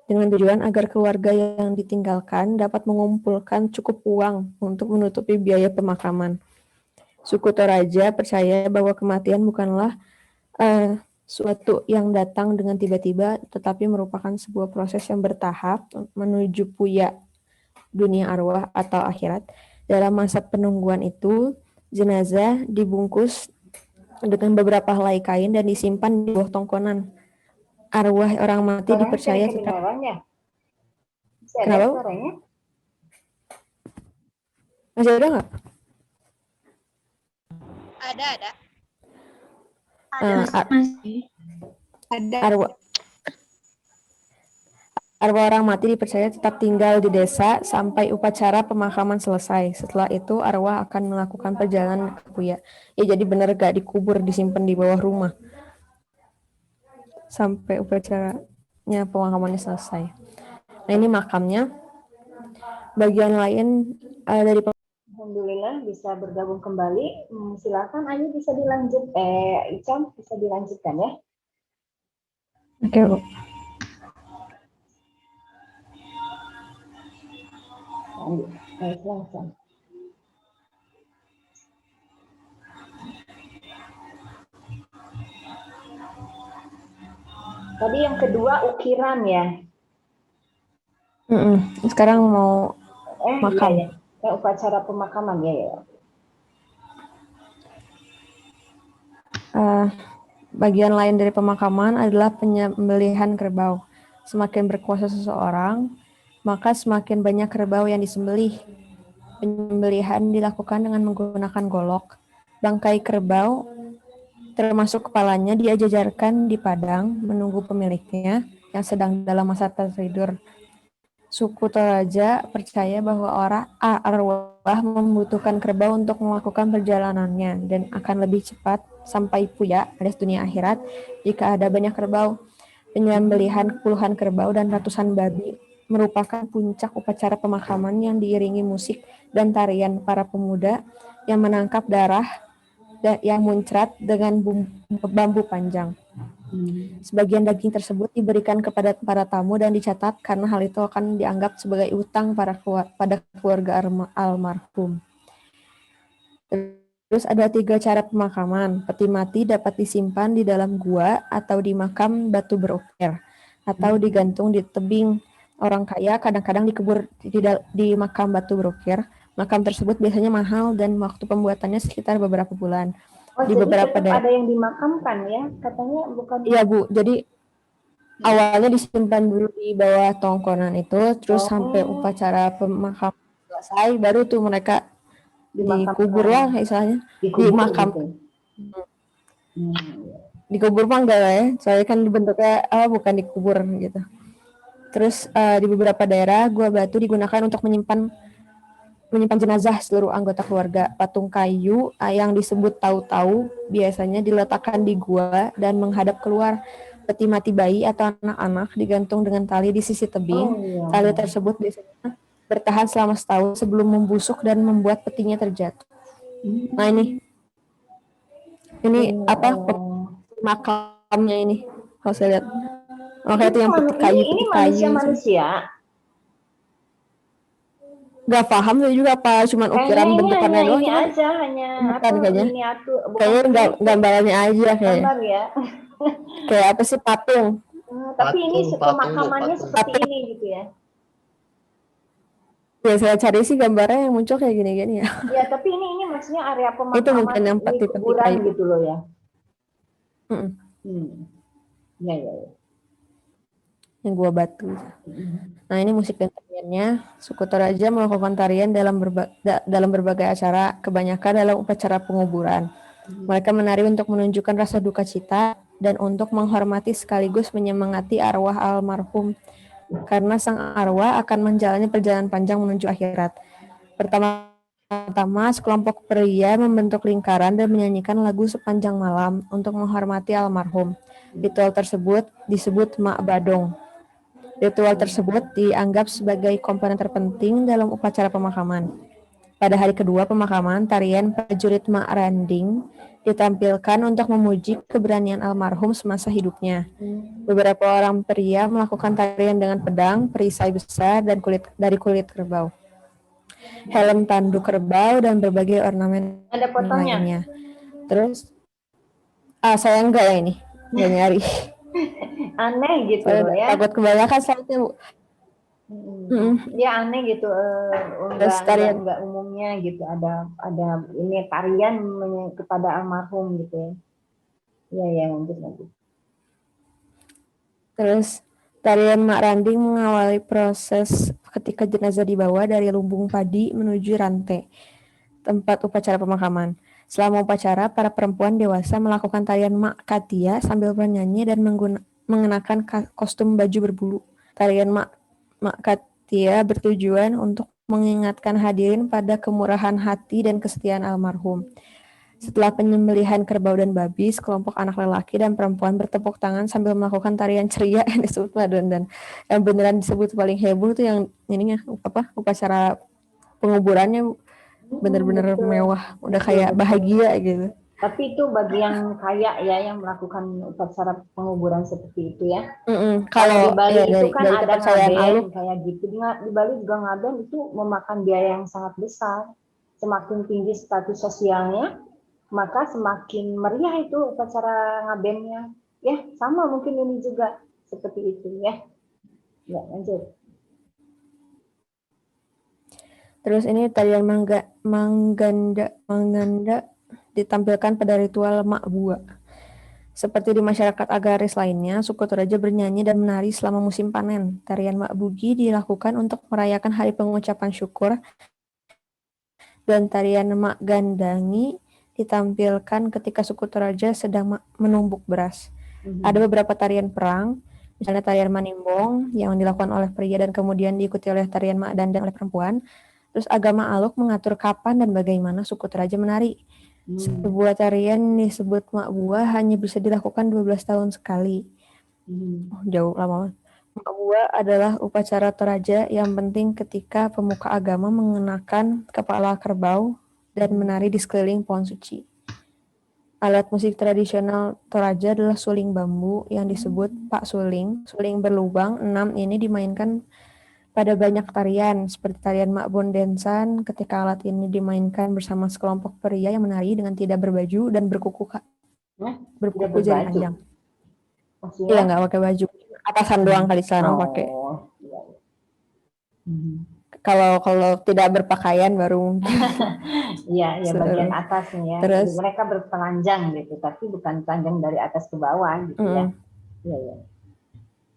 dengan tujuan agar keluarga yang ditinggalkan dapat mengumpulkan cukup uang untuk menutupi biaya pemakaman. Suku Toraja percaya bahwa kematian bukanlah suatu yang datang dengan tiba-tiba, tetapi merupakan sebuah proses yang bertahap menuju puya, dunia arwah atau akhirat. Dalam masa penungguan itu, jenazah dibungkus dengan beberapa helai kain dan disimpan di bawah tongkonan. Arwah orang mati dipercaya tetap. Kenapa? Masih ada nggak? Ada. Arwah orang mati dipercaya tetap tinggal di desa sampai upacara pemakaman selesai. Setelah itu arwah akan melakukan perjalanan ke puya. Ya jadi benar gak dikubur, disimpan di bawah rumah. sampai upacaranya pemakamannya selesai. Nah ini makamnya. Bagian lain dari Alhamdulillah bisa bergabung kembali. Silakan Ayu bisa dilanjut. Icam bisa dilanjutkan ya. Oke, Bu. Lanjut. Silakan. Tadi yang kedua ukiran ya. Sekarang mau makam. Iya, ya. Upacara pemakaman ya. Bagian lain dari pemakaman adalah penyembelihan kerbau. Semakin berkuasa seseorang, maka semakin banyak kerbau yang disembelih. Penyembelihan dilakukan dengan menggunakan golok. Bangkai kerbau, termasuk kepalanya, dijajarkan di padang menunggu pemiliknya yang sedang dalam masa tertidur. Suku Toraja percaya bahwa arwah membutuhkan kerbau untuk melakukan perjalanannya dan akan lebih cepat sampai puya alias dunia akhirat jika ada banyak kerbau. Penyembelihan puluhan kerbau dan ratusan babi merupakan puncak upacara pemakaman yang diiringi musik dan tarian para pemuda yang menangkap darah yang muncrat dengan bambu panjang. Sebagian daging tersebut diberikan kepada para tamu dan dicatat karena hal itu akan dianggap sebagai utang pada keluarga almarhum. Terus ada 3 cara pemakaman. Peti mati dapat disimpan di dalam gua atau di makam batu berukir atau digantung di tebing. Orang kaya kadang-kadang dikubur di makam batu berukir. Makam tersebut biasanya mahal dan waktu pembuatannya sekitar beberapa bulan. Di jadi beberapa tetap ada yang dimakamkan ya, katanya bukan? Iya Bu, jadi awalnya disimpan dulu di bawah tongkonan itu, terus sampai upacara pemakaman selesai, baru tuh mereka dikubur lah istilahnya, di makam. Gitu. Dikubur mah enggak lah ya, soalnya kan dibentuknya bukan dikubur gitu. Terus di beberapa daerah gua batu digunakan untuk menyimpan jenazah seluruh anggota keluarga. Patung kayu yang disebut tahu-tahu biasanya diletakkan di gua dan menghadap keluar. Peti mati bayi atau anak-anak digantung dengan tali di sisi tebing. Tali tersebut biasanya bertahan selama setahun sebelum membusuk dan membuat petinya terjatuh. Nah ini apa makamnya ini? Kalau saya lihat, makanya itu yang peti kayu. Ini manusia. Gak paham saya juga apa cuman ukiran bentukannya doang. Ini aja hanya bukan kayaknya. Miniatur. Kayaknya gambarannya aja kayak. Gambar ya. Kayak apa sih patung? Tapi ini pemakamannya seperti ini gitu ya. Ya saya cari sih gambarnya yang muncul kayak gini-gini ya. Ya tapi ini maksudnya area pemakaman itu mungkin yang peti kayu gitu loh ya. Ya. Yang gua batu. Nah ini musik dan tariannya. Suku Toraja melakukan tarian dalam berbagai acara, kebanyakan dalam upacara penguburan. Mereka menari untuk menunjukkan rasa duka cita dan untuk menghormati sekaligus menyemangati arwah almarhum karena sang arwah akan menjalani perjalanan panjang menuju akhirat. Pertama, sekelompok pria membentuk lingkaran dan menyanyikan lagu sepanjang malam untuk menghormati almarhum. Ritual tersebut disebut Mak Badong. Ritual tersebut dianggap sebagai komponen terpenting dalam upacara pemakaman. Pada hari kedua pemakaman, tarian prajurit Mak Randing ditampilkan untuk memuji keberanian almarhum semasa hidupnya. Beberapa orang pria melakukan tarian dengan pedang, perisai besar, dan dari kulit kerbau, helm tanduk kerbau, dan berbagai ornamen lainnya. Terus, saya enggak ya ini, enggak nyari. Aneh gitu loh ya. Takut kebanyakan soalnya Bu. Ya aneh gitu, enggak umumnya gitu, ada ini tarian kepada almarhum gitu ya. Ya lanjut. Terus tarian Mak Randing mengawali proses ketika jenazah dibawa dari lumbung padi menuju rantai, tempat upacara pemakaman. Selama upacara, para perempuan dewasa melakukan tarian Mak Katia sambil bernyanyi dan mengenakan kostum baju berbulu. Tarian Mak Katia bertujuan untuk mengingatkan hadirin pada kemurahan hati dan kesetiaan almarhum. Setelah penyembelihan kerbau dan babi, sekelompok anak lelaki dan perempuan bertepuk tangan sambil melakukan tarian ceria yang disebut madon. Yang beneran disebut paling heboh tuh yang ininya apa upacara penguburannya bener-bener Betul. mewah, udah Betul, kayak betul. bahagia gitu. Tapi itu bagi yang kaya ya yang melakukan upacara penguburan seperti itu ya. Kalau di Kalau Bali ya itu kan dari ada kepercayaan ngaben aluk, kayak gitu. Di Bali juga ngaben itu memakan biaya yang sangat besar. Semakin tinggi status sosialnya, maka semakin meriah itu upacara ngabennya. Ya, sama mungkin ini juga seperti itu ya. Ya, lanjut. terus ini tarian mangganda ditampilkan pada ritual mak bua. Seperti di masyarakat agraris lainnya, suku Toraja bernyanyi dan menari selama musim panen. Tarian mak bugi dilakukan untuk merayakan hari pengucapan syukur, dan tarian mak gandangi ditampilkan ketika suku Toraja sedang menumbuk beras. Ada beberapa tarian perang, misalnya tarian manimbong yang dilakukan oleh pria dan kemudian diikuti oleh tarian mak dandang oleh perempuan. Terus agama aluk mengatur kapan dan bagaimana suku Toraja menari. Sebuah tarian disebut mak buah hanya bisa dilakukan 12 tahun sekali. Jauh lama. Mak buah adalah upacara Toraja yang penting ketika pemuka agama mengenakan kepala kerbau dan menari di sekeliling pohon suci. Alat musik tradisional Toraja adalah suling bambu yang disebut Pak Suling. Suling berlubang 6 ini dimainkan pada banyak tarian, seperti tarian Mak Bondensan. Ketika alat ini dimainkan bersama sekelompok pria yang menari dengan tidak berbaju dan berkuku jari panjang. Iya, nggak pakai baju. Atasan doang kali celana pakai. Iya. Kalau tidak berpakaian baru mungkin. Iya, ya bagian atasnya ya. Terus Mereka bertelanjang gitu, tapi bukan telanjang dari atas ke bawah gitu ya. Iya, iya.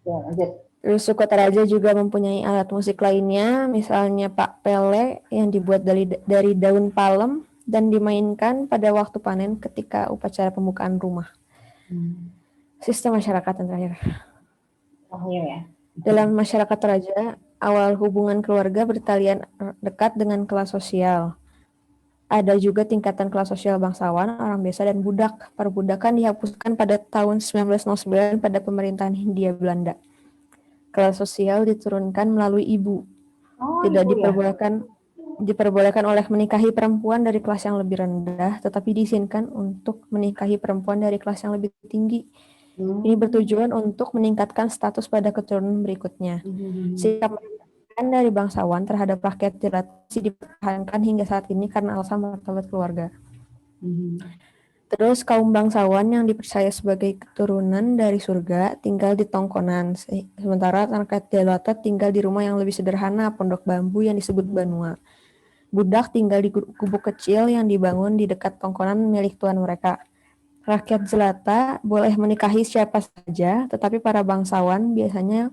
Ya, lanjut. Terus suku Toraja juga mempunyai alat musik lainnya, misalnya Pak Pele yang dibuat dari daun palem dan dimainkan pada waktu panen ketika upacara pembukaan rumah. Sistem masyarakat yang terakhir. Terakhir ya. Dalam masyarakat Toraja, awal hubungan keluarga bertalian dekat dengan kelas sosial. Ada juga tingkatan kelas sosial bangsawan, orang desa, dan budak. Perbudakan dihapuskan pada tahun 1909 pada pemerintahan Hindia Belanda. Kelas sosial diturunkan melalui ibu. Tidak diperbolehkan oleh menikahi perempuan dari kelas yang lebih rendah, tetapi diizinkan untuk menikahi perempuan dari kelas yang lebih tinggi. Ini bertujuan untuk meningkatkan status pada keturunan berikutnya. Sikap dari bangsawan terhadap rakyat jelata masih dipertahankan hingga saat ini karena alasan martabat keluarga. Terus kaum bangsawan yang dipercaya sebagai keturunan dari surga tinggal di tongkonan, sementara rakyat jelata tinggal di rumah yang lebih sederhana, pondok bambu yang disebut banua. Budak tinggal di gubuk kecil yang dibangun di dekat tongkonan milik tuan mereka. Rakyat jelata boleh menikahi siapa saja, tetapi para bangsawan biasanya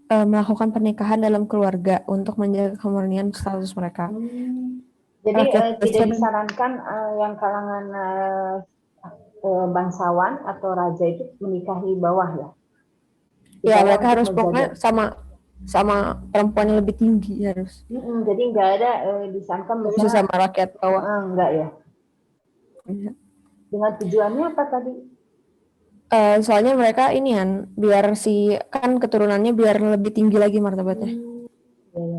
melakukan pernikahan dalam keluarga untuk menjaga kemurnian status mereka. Jadi tidak disarankan yang kalangan bangsawan atau raja itu menikahi bawah ya? Ya, mereka harus pokoknya sama perempuan yang lebih tinggi harus. Jadi nggak ada disangka bisa sama rakyat bawah. Enggak ya? Dengan tujuannya apa tadi? Soalnya mereka ini biar kan keturunannya biar lebih tinggi lagi martabatnya.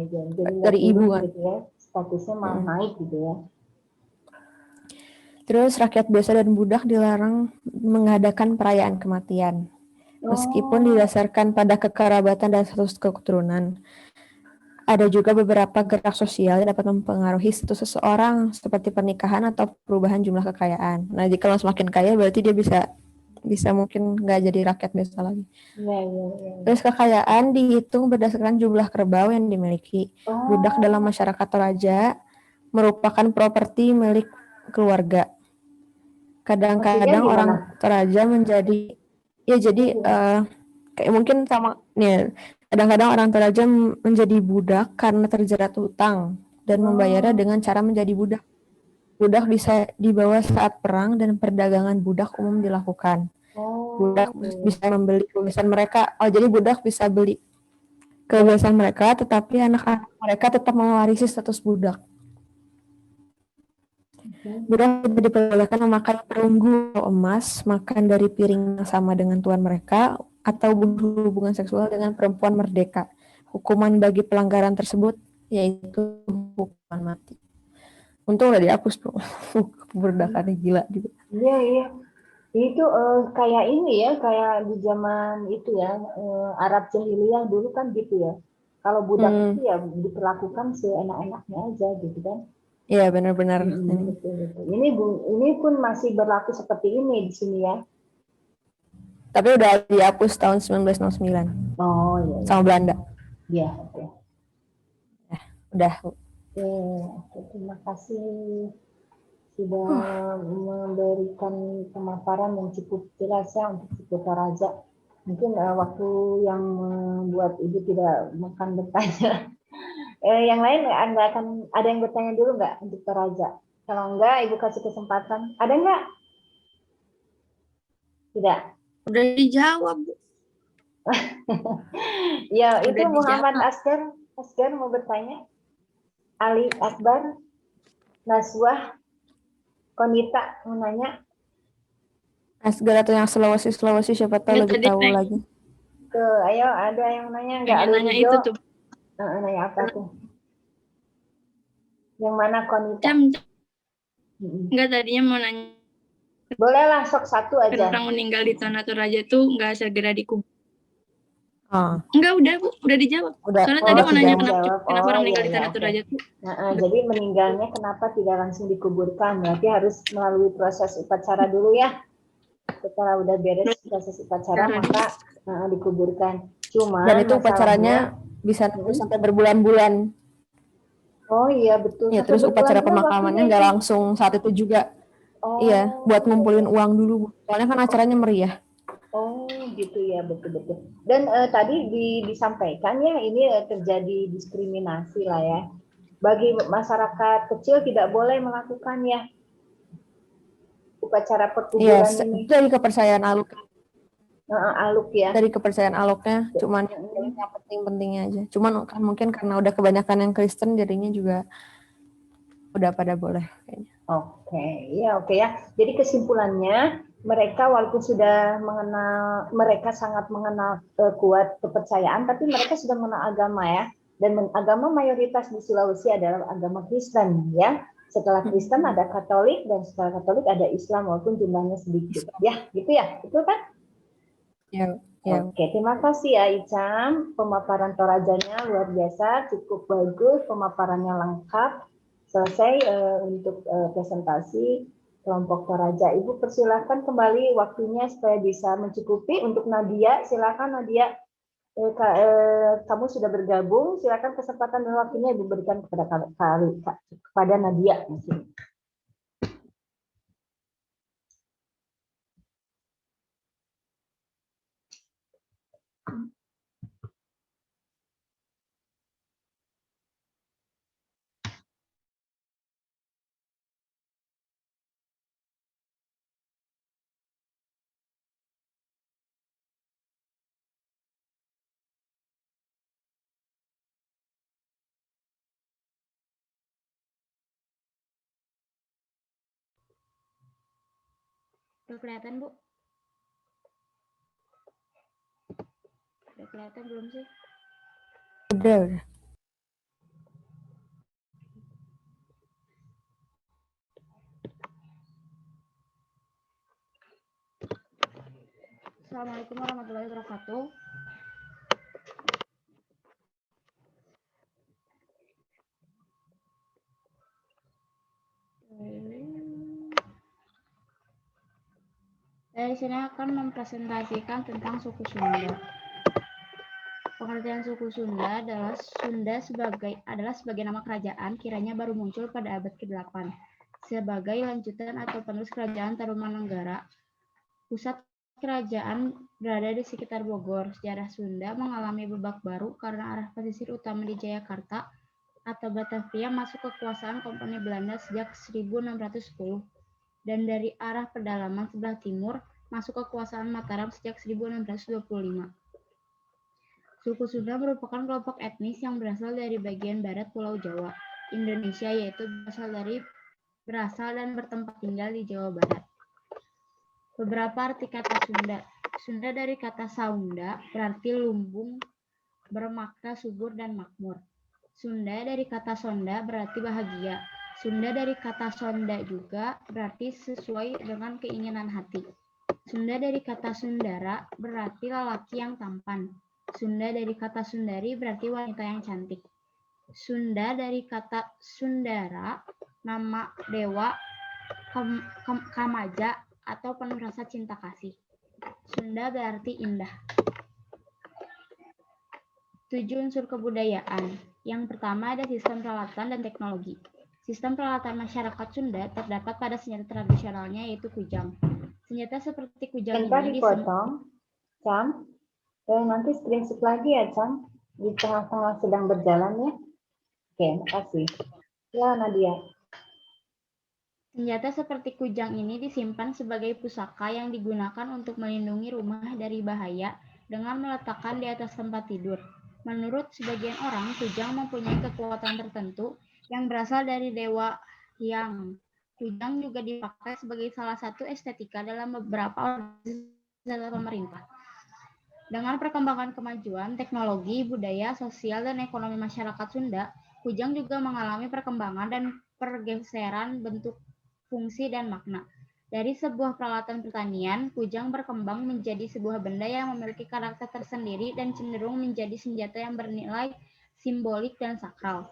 Jadi dari ibu kan. Gitu ya, statusnya malah naik gitu ya. Terus rakyat biasa dan budak dilarang mengadakan perayaan kematian. Meskipun didasarkan pada kekerabatan dan status keturunan. Ada juga beberapa gerak sosial yang dapat mempengaruhi status seseorang, seperti pernikahan atau perubahan jumlah kekayaan. Nah, jika semakin kaya berarti dia bisa mungkin nggak jadi rakyat biasa lagi. Terus kekayaan dihitung berdasarkan jumlah kerbau yang dimiliki. Budak dalam masyarakat Toraja merupakan properti milik keluarga. Kadang-kadang orang Toraja menjadi kayak mungkin sama nih. Kadang-kadang orang Toraja menjadi budak karena terjerat hutang dan membayarnya dengan cara menjadi budak. Budak bisa dibawa saat perang dan perdagangan budak umum dilakukan. Budak bisa membeli kebebasan mereka. Jadi budak bisa beli kebebasan mereka, tetapi anak-anak mereka tetap mewarisi status budak. budak tidak diperbolehkan memakan perunggu atau emas, makan dari piring yang sama dengan tuan mereka, atau berhubungan seksual dengan perempuan merdeka. Hukuman bagi pelanggaran tersebut yaitu hukuman mati. Untung udah dihapus, bro. Perbudakannya gila juga. Iya, iya. Itu kayak ini ya, kayak di zaman itu ya, Arab jahiliyah dulu kan gitu ya. Kalau budak itu ya diperlakukan seenak-enaknya aja gitu kan. Iya, benar-benar. Betul, betul. Ini pun masih berlaku seperti ini di sini ya. Tapi udah dihapus tahun 1969 Oh iya, iya. sama Belanda. Iya, oke. Udah. Oke, terima kasih sudah memberikan pemaparan yang cukup jelas ya untuk suku Toraja. Mungkin waktu yang membuat Ibu tidak makan bertanya. Yang lain nggak akan ada yang bertanya dulu nggak untuk Toraja? Kalau enggak, Ibu kasih kesempatan. Ada nggak? Tidak. Udah dijawab, Bu. Ya, Udah itu Muhammad dijawab. Asgar mau bertanya. Ali Akbar, Naswah, Konita mau nanya. Asgar atau yang Sulawesi siapa tahu Ya, lebih tadi tahu nanya. lagi. Tuh, ayo ada yang nanya nggak? Pengen nanya itu tuh. Nanya apa tuh? Yang mana Konita? Enggak, tadinya mau nanya. Bolehlah sok satu aja. Orang meninggal di Tanah Toraja tuh nggak segera dikubur. Oh. Enggak, udah Bu, udah dijawab. Udah. Soalnya tadi mau nanya kenapa orang iya, meninggal di iya, Tanah oke. Toraja tuh. Jadi meninggalnya kenapa tidak langsung dikuburkan? Berarti harus melalui proses upacara dulu ya. Setelah udah beres proses upacara maka dikuburkan. Cuma Dan itu upacaranya bisa sampai berbulan-bulan. Oh iya betul. Ya, terus upacara pemakamannya nggak langsung saat itu juga. Oh, iya, buat ngumpulin uang dulu. Soalnya kan acaranya meriah. Oh gitu ya, betul-betul. Dan tadi disampaikan ya ini terjadi diskriminasi lah ya. Bagi masyarakat kecil tidak boleh melakukannya upacara perkuburan ini. Dari kepercayaan aluk. Aluk ya. Dari kepercayaan aluknya, cuman yang penting-pentingnya aja. Cuman kan mungkin karena udah kebanyakan yang Kristen jadinya juga udah pada boleh kayaknya. Oke, ya oke ya. Jadi kesimpulannya mereka walaupun sudah mengenal, mereka sangat mengenal kuat kepercayaan, tapi mereka sudah mengenal agama ya. Dan agama mayoritas di Sulawesi adalah agama Kristen ya. Setelah Kristen ada Katolik dan setelah Katolik ada Islam walaupun jumlahnya sedikit. Ya, gitu ya. Betul kan? Ya. Oke, terima kasih ya Icam. Pemaparan Torajanya luar biasa, cukup bagus, pemaparannya lengkap. Selesai untuk presentasi kelompok Toraja. Ibu persilahkan kembali waktunya supaya bisa mencukupi. Untuk Nadia, silakan Nadia. Kamu sudah bergabung, silakan kesempatan dan waktunya Ibu berikan kepada Nadia. Udah kelihatan, Bu? Udah kelihatan belum sih? Udah. Assalamualaikum warahmatullahi wabarakatuh. Saya di sini akan mempresentasikan tentang suku Sunda. Pengertian suku Sunda adalah sebagai nama kerajaan kiranya baru muncul pada abad ke-8 sebagai lanjutan atau penerus kerajaan Tarumanenggara. Pusat kerajaan berada di sekitar Bogor. Sejarah Sunda mengalami babak baru karena arah pesisir utama di Jayakarta atau Batavia masuk kekuasaan Kompani Belanda sejak 1610 dan dari arah pedalaman sebelah timur masuk kekuasaan Mataram sejak 1625. Suku Sunda merupakan kelompok etnis yang berasal dari bagian barat Pulau Jawa, Indonesia, yaitu berasal dari berasal dan bertempat tinggal di Jawa Barat. Beberapa arti kata Sunda. Sunda dari kata Saunda berarti lumbung, bermakna subur dan makmur. Sunda dari kata sonda berarti bahagia. Sunda dari kata sonda juga berarti sesuai dengan keinginan hati. Sunda dari kata sundara berarti lelaki yang tampan. Sunda dari kata sundari berarti wanita yang cantik. Sunda dari kata sundara, nama dewa kamaja atau penuh rasa cinta kasih. Sunda berarti indah. 7 unsur kebudayaan. Yang pertama ada sistem peralatan dan teknologi. Sistem peralatan masyarakat Sunda terdapat pada senjata tradisionalnya yaitu kujang. Senjata seperti kujang Bentar ini dipotong, Cam. Nanti screenshot lagi ya, Cam. Di tengah-tengah sedang berjalan ya. Oke, makasih. Ya, Nadia. Senjata seperti kujang ini disimpan sebagai pusaka yang digunakan untuk melindungi rumah dari bahaya dengan meletakkan di atas tempat tidur. Menurut sebagian orang, kujang mempunyai kekuatan tertentu yang berasal dari dewa Hyang. Kujang juga dipakai sebagai salah satu estetika dalam beberapa organisasi pemerintah. Dengan perkembangan kemajuan, teknologi, budaya, sosial, dan ekonomi masyarakat Sunda, kujang juga mengalami perkembangan dan pergeseran bentuk, fungsi, dan makna. Dari sebuah peralatan pertanian, kujang berkembang menjadi sebuah benda yang memiliki karakter tersendiri dan cenderung menjadi senjata yang bernilai simbolik dan sakral.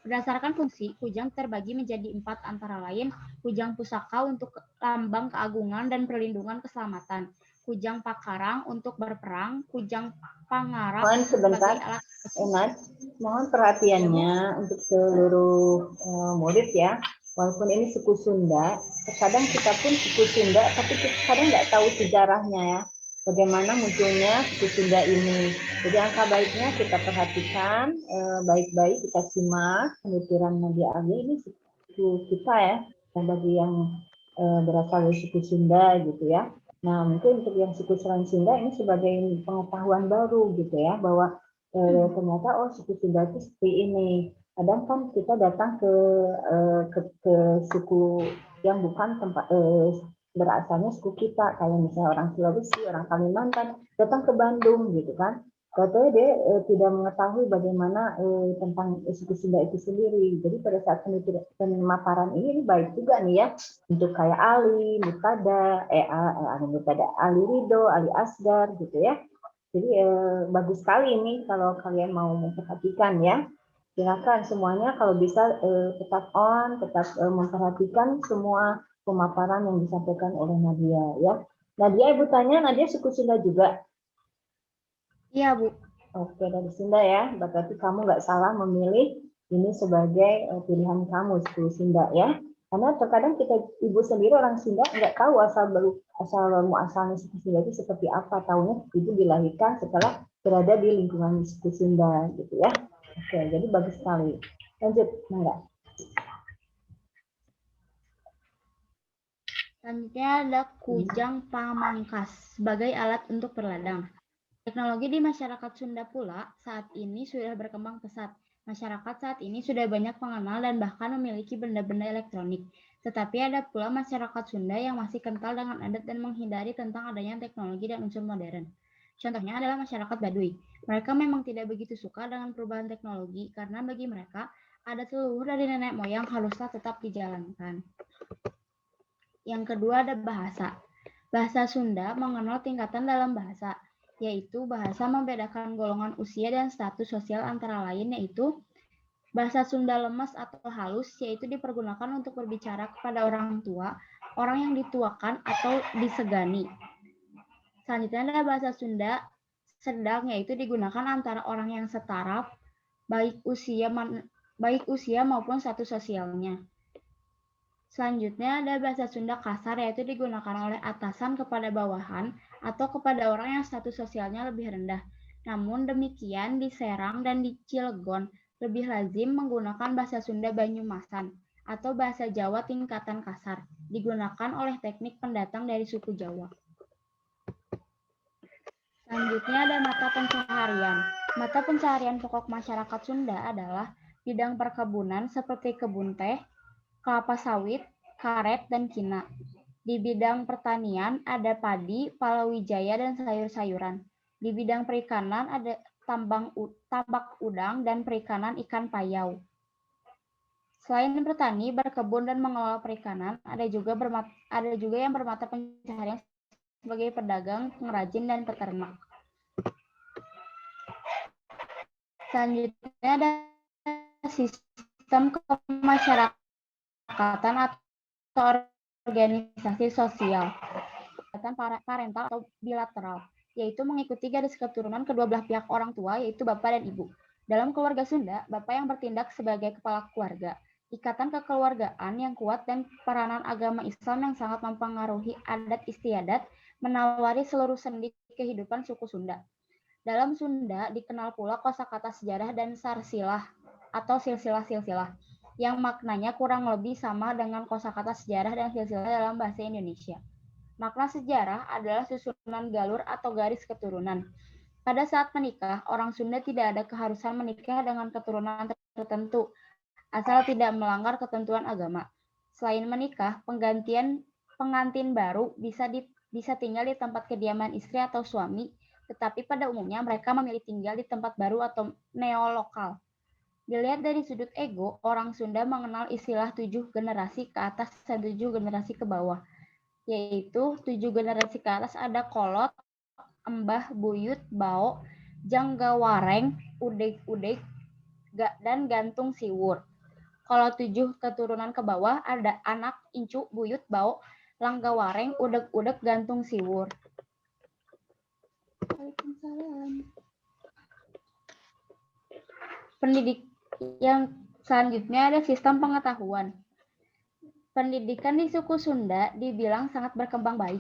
Berdasarkan fungsi, kujang terbagi menjadi 4 antara lain, kujang pusaka untuk lambang keagungan dan perlindungan keselamatan, kujang pakarang untuk berperang, kujang pangarap Mohon sebentar, sebagai alat. Emat. Mohon perhatiannya untuk seluruh murid ya. Walaupun ini suku Sunda, terkadang kita pun suku Sunda, tapi kita kadang nggak tahu sejarahnya ya. Bagaimana munculnya suku Sunda ini. Jadi angka baiknya kita perhatikan, baik-baik kita simak penuturan Nadia Ali ini suku kita ya, bagi yang berasal dari suku Sunda gitu ya. Nah mungkin untuk yang suku selain Sunda ini sebagai pengetahuan baru gitu ya, bahwa ternyata suku Sunda itu seperti ini. Kadang kan kita datang ke suku yang bukan tempat berasalnya suku kita, kayak misalnya orang Sulawesi, orang Kalimantan, datang ke Bandung gitu kan. Katanya dia tidak mengetahui bagaimana tentang suku Sunda itu sendiri. Jadi pada saat pemaparan ini baik juga nih ya, untuk kayak Ali, Mutada, Ali Ridho, Ali Asgar gitu ya. Jadi bagus sekali ini kalau kalian mau memperhatikan ya. Silakan semuanya kalau bisa tetap on, tetap memperhatikan semua pemaparan yang disampaikan oleh Nadia ya. Nadia, Ibu tanya, Nadia suku Sunda juga? Iya, Bu. Oke, dari Sunda ya. Berarti kamu nggak salah memilih ini sebagai pilihan kamu, suku Sunda ya. Karena terkadang kita ibu sendiri orang Sunda nggak tahu asal muasalnya suku Sunda itu seperti apa. Tahunya ibu dilahirkan setelah berada di lingkungan suku Sunda gitu ya. Oke, jadi bagus sekali. Lanjut, enggak? Selanjutnya ada kujang pamangkas sebagai alat untuk berladang. Teknologi di masyarakat Sunda pula saat ini sudah berkembang pesat. Masyarakat saat ini sudah banyak mengenal dan bahkan memiliki benda-benda elektronik. Tetapi ada pula masyarakat Sunda yang masih kental dengan adat dan menghindari tentang adanya teknologi dan unsur modern. Contohnya adalah masyarakat Baduy. Mereka memang tidak begitu suka dengan perubahan teknologi karena bagi mereka adat leluhur dari nenek moyang haruslah tetap dijalankan. Yang kedua ada bahasa. Bahasa Sunda mengenal tingkatan dalam bahasa, yaitu bahasa membedakan golongan usia dan status sosial antara lain yaitu bahasa Sunda lemes atau halus, yaitu dipergunakan untuk berbicara kepada orang tua, orang yang dituakan atau disegani. Selanjutnya ada bahasa Sunda sedang, yaitu digunakan antara orang yang setara, baik usia maupun status sosialnya. Selanjutnya ada bahasa Sunda kasar, yaitu digunakan oleh atasan kepada bawahan atau kepada orang yang status sosialnya lebih rendah. Namun demikian di Serang dan di Cilegon lebih lazim menggunakan bahasa Sunda Banyumasan atau bahasa Jawa tingkatan kasar, digunakan oleh teknik pendatang dari suku Jawa. Selanjutnya ada mata pencaharian. Mata pencaharian pokok masyarakat Sunda adalah bidang perkebunan seperti kebun teh, kelapa sawit, karet, dan kina. Di bidang pertanian ada padi, palawija, dan sayur-sayuran. Di bidang perikanan ada tambak udang dan perikanan ikan payau. Selain bertani, berkebun, dan mengelola perikanan, ada juga yang bermata pencaharian sebagai pedagang, pengrajin, dan peternak. Selanjutnya ada sistem kemasyarakatan atau organisasi sosial, parental atau bilateral, yaitu mengikuti garis keturunan kedua belah pihak orang tua, yaitu bapak dan ibu. Dalam keluarga Sunda, bapak yang bertindak sebagai kepala keluarga. Ikatan kekeluargaan yang kuat dan peranan agama Islam yang sangat mempengaruhi adat istiadat menawari seluruh sendi kehidupan suku Sunda. Dalam Sunda dikenal pula kosakata sejarah dan sarsilah atau silsilah-silsilah, yang maknanya kurang lebih sama dengan kosakata sejarah dan silsilah dalam bahasa Indonesia. Makna sejarah adalah susunan galur atau garis keturunan. Pada saat menikah, orang Sunda tidak ada keharusan menikah dengan keturunan tertentu, asal tidak melanggar ketentuan agama. Selain menikah, pengantin baru bisa tinggal di tempat kediaman istri atau suami, tetapi pada umumnya mereka memilih tinggal di tempat baru atau neolokal. Dilihat dari sudut ego, orang Sunda mengenal istilah 7 generasi ke atas dan 7 generasi ke bawah. Yaitu 7 generasi ke atas ada kolot, embah, buyut, bao, janggawareng, udeg-udeg, dan gantung siwur. Kalau 7 keturunan ke bawah ada anak, incu, buyut, bao, langgawareng, udeg-udeg, gantung siwur. Waalaikumsalam. Yang selanjutnya ada sistem pengetahuan. Pendidikan di suku Sunda dibilang sangat berkembang baik.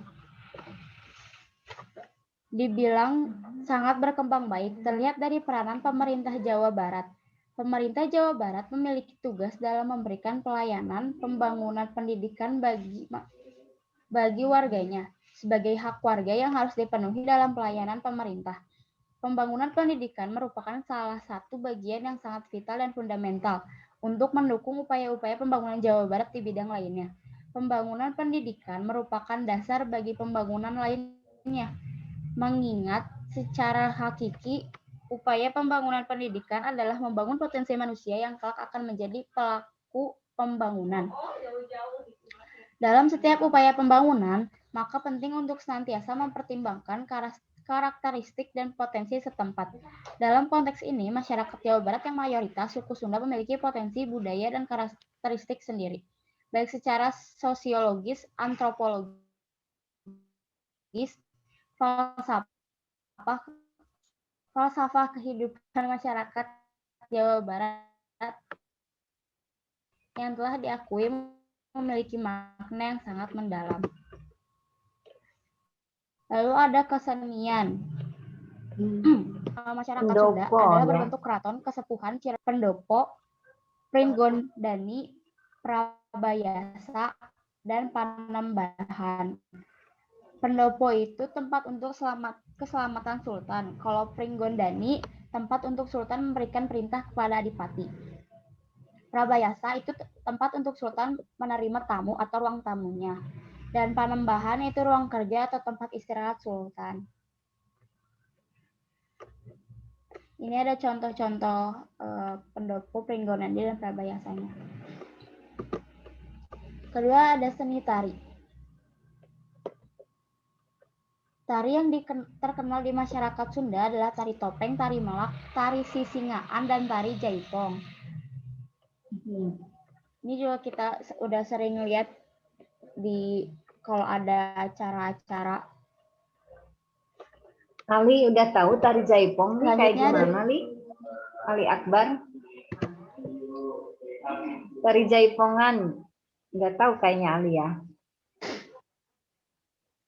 Terlihat dari peranan pemerintah Jawa Barat. Pemerintah Jawa Barat memiliki tugas dalam memberikan pelayanan pembangunan pendidikan bagi warganya sebagai hak warga yang harus dipenuhi dalam pelayanan pemerintah. Pembangunan pendidikan merupakan salah satu bagian yang sangat vital dan fundamental untuk mendukung upaya-upaya pembangunan Jawa Barat di bidang lainnya. Pembangunan pendidikan merupakan dasar bagi pembangunan lainnya, mengingat secara hakiki upaya pembangunan pendidikan adalah membangun potensi manusia yang kelak akan menjadi pelaku pembangunan. Dalam setiap upaya pembangunan, maka penting untuk senantiasa mempertimbangkan karakteristik dan potensi setempat. Dalam konteks ini, masyarakat Jawa Barat yang mayoritas suku Sunda memiliki potensi budaya dan karakteristik sendiri, baik secara sosiologis, antropologis, falsafah kehidupan masyarakat Jawa Barat yang telah diakui memiliki makna yang sangat mendalam. Lalu ada kesenian. Masyarakat Sunda adalah berbentuk keraton, kesepuhan, pendopo, pringgondani, prabayasa, dan panembahan. Pendopo itu tempat untuk keselamatan sultan. Kalau pringgondani, tempat untuk sultan memberikan perintah kepada adipati. Prabayasa itu tempat untuk sultan menerima tamu atau ruang tamunya. Dan panembahan itu ruang kerja atau tempat istirahat sultan. Ini ada contoh-contoh pendopo, pringgondani, dan prabayasanya. Kedua ada seni tari. Tari yang terkenal di masyarakat Sunda adalah tari topeng, tari malak, tari sisingaan, dan tari jaipong. Ini juga kita udah sering lihat kalau ada acara-acara. Ali udah tahu tari jaipong nih kayak gimana, Li? Ali Akbar. Tari jaipongan. Nggak tahu kayaknya Ali ya.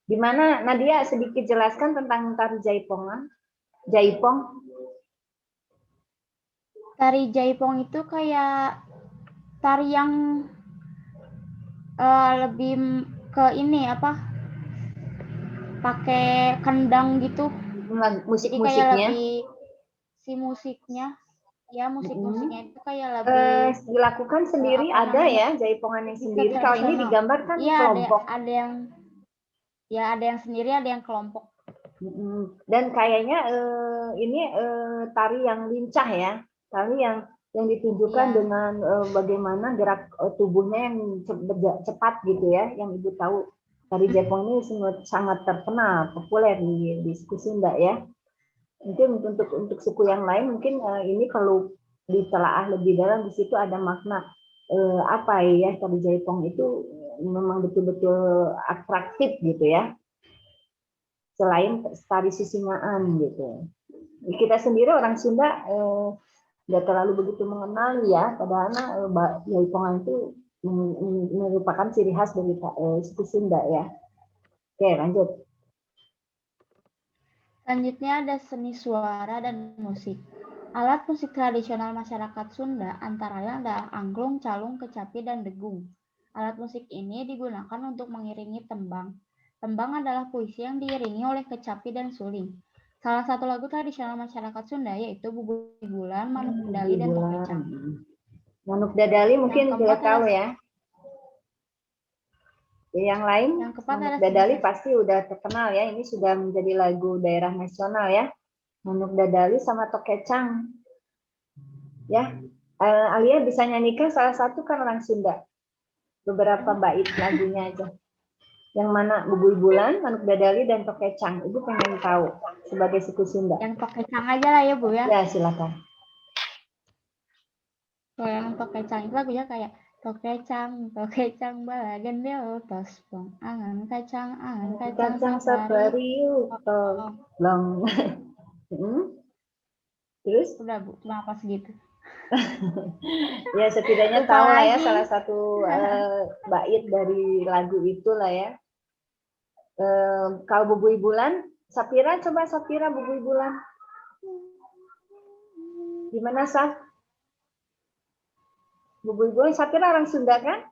Gimana Nadia, sedikit jelaskan tentang tari jaipongan? Jaipong. Tari jaipong itu kayak tari yang lebih ke ini pakai kendang gitu. Musik-musiknya. Lebih si musiknya Ya, musik-musiknya itu kayak lebih Dilakukan sendiri apa ada namanya, ya jaipongannya lebih sendiri. Kalau ini tradisional. digambarkan Iya, kelompok. ada yang sendiri, ada yang kelompok. Dan kayaknya ini tari yang lincah ya, tari yang ditunjukkan Iya. dengan bagaimana gerak tubuhnya yang cepat gitu ya, yang ibu tahu tari Jaipong ini sangat terkenal, populer di suku Sunda ya. Mungkin untuk suku yang lain mungkin ini perlu ditelaah lebih dalam, di situ ada makna apa ya, tari Jaipong itu memang betul-betul atraktif gitu ya. Selain tari sisingaan gitu. Kita sendiri orang Sunda nggak terlalu begitu mengenal ya, padahal Jaipongan itu merupakan ciri khas dari suku Sunda ya. Oke, lanjut. Selanjutnya ada seni suara dan musik. Alat musik tradisional masyarakat Sunda antara lain adalah angklung, calung, kecapi, dan degung. Alat musik ini digunakan untuk mengiringi tembang. Tembang adalah puisi yang diiringi oleh kecapi dan suling. Salah satu lagu tradisional masyarakat Sunda yaitu Bubui Bulan, Manuk Dadali, dan Tokecang. Manuk Dadali mungkin kita tahu ya. Yang lain, Manuk Dadali pasti udah terkenal ya. Ini sudah menjadi lagu daerah nasional ya. Manuk Dadali sama Tokecang. Ya, Alia bisa nyanyikan salah satu kan orang Sunda. Beberapa bait lagunya aja. Yang mana Bubui Bulan, Manuk Dadali, dan Tokecang. Ibu pengen tahu sebagai suku Sunda. Yang Tokecang aja lah ya Bu ya. Ya, silakan. Kalau yang Tokecang itu lagunya kayak Tokecang, Tokecang balagan deo tospong, angan kacang sapariu, long. Terus? Udah Bu, cuma apa segitu. Ya setidaknya tahu lah ya salah satu bait dari lagu itulah ya. Kalau Bubui Bulan, Sapira, coba Sapira Bubui Bulan. Gimana Saf? Bubui Bulan, Sapira orang Sunda kan?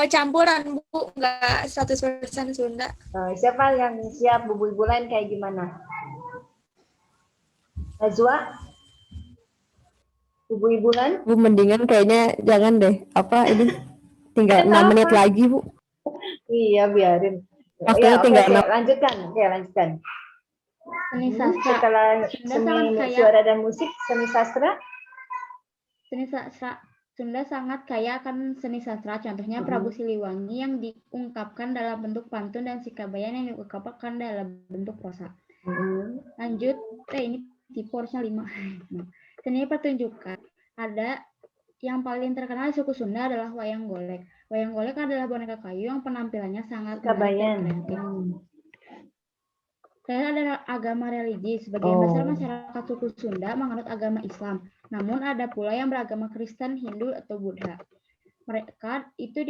Campuran Bu, nggak 100% Sunda. Siapa yang siap Bubui Bulan kayak gimana? Azwa? Bubui Bulan? Bu, mendingan kayaknya jangan deh. Apa ini tinggal 6 menit lagi, Bu. Iya, biarin. Waktunya tinggal lanjutkan. Ya, lanjutkan. Seni sastra. Setelah seni suara dan musik, seni sastra? Seni sastra. Sunda sangat kaya akan seni sastra. Contohnya Prabu Siliwangi yang diungkapkan dalam bentuk pantun dan Sikabayan yang diungkapkan dalam bentuk prosa. Lanjut, ini tipe harusnya 5. Seni pertunjukan. Ada yang paling terkenal di suku Sunda adalah wayang golek. Wayang golek adalah boneka kayu yang penampilannya sangat Sikabayan. Selain ada agama religi, sebagian besar masyarakat suku Sunda menganut agama Islam. Namun ada pula yang beragama Kristen, Hindu, atau Buddha. Mereka itu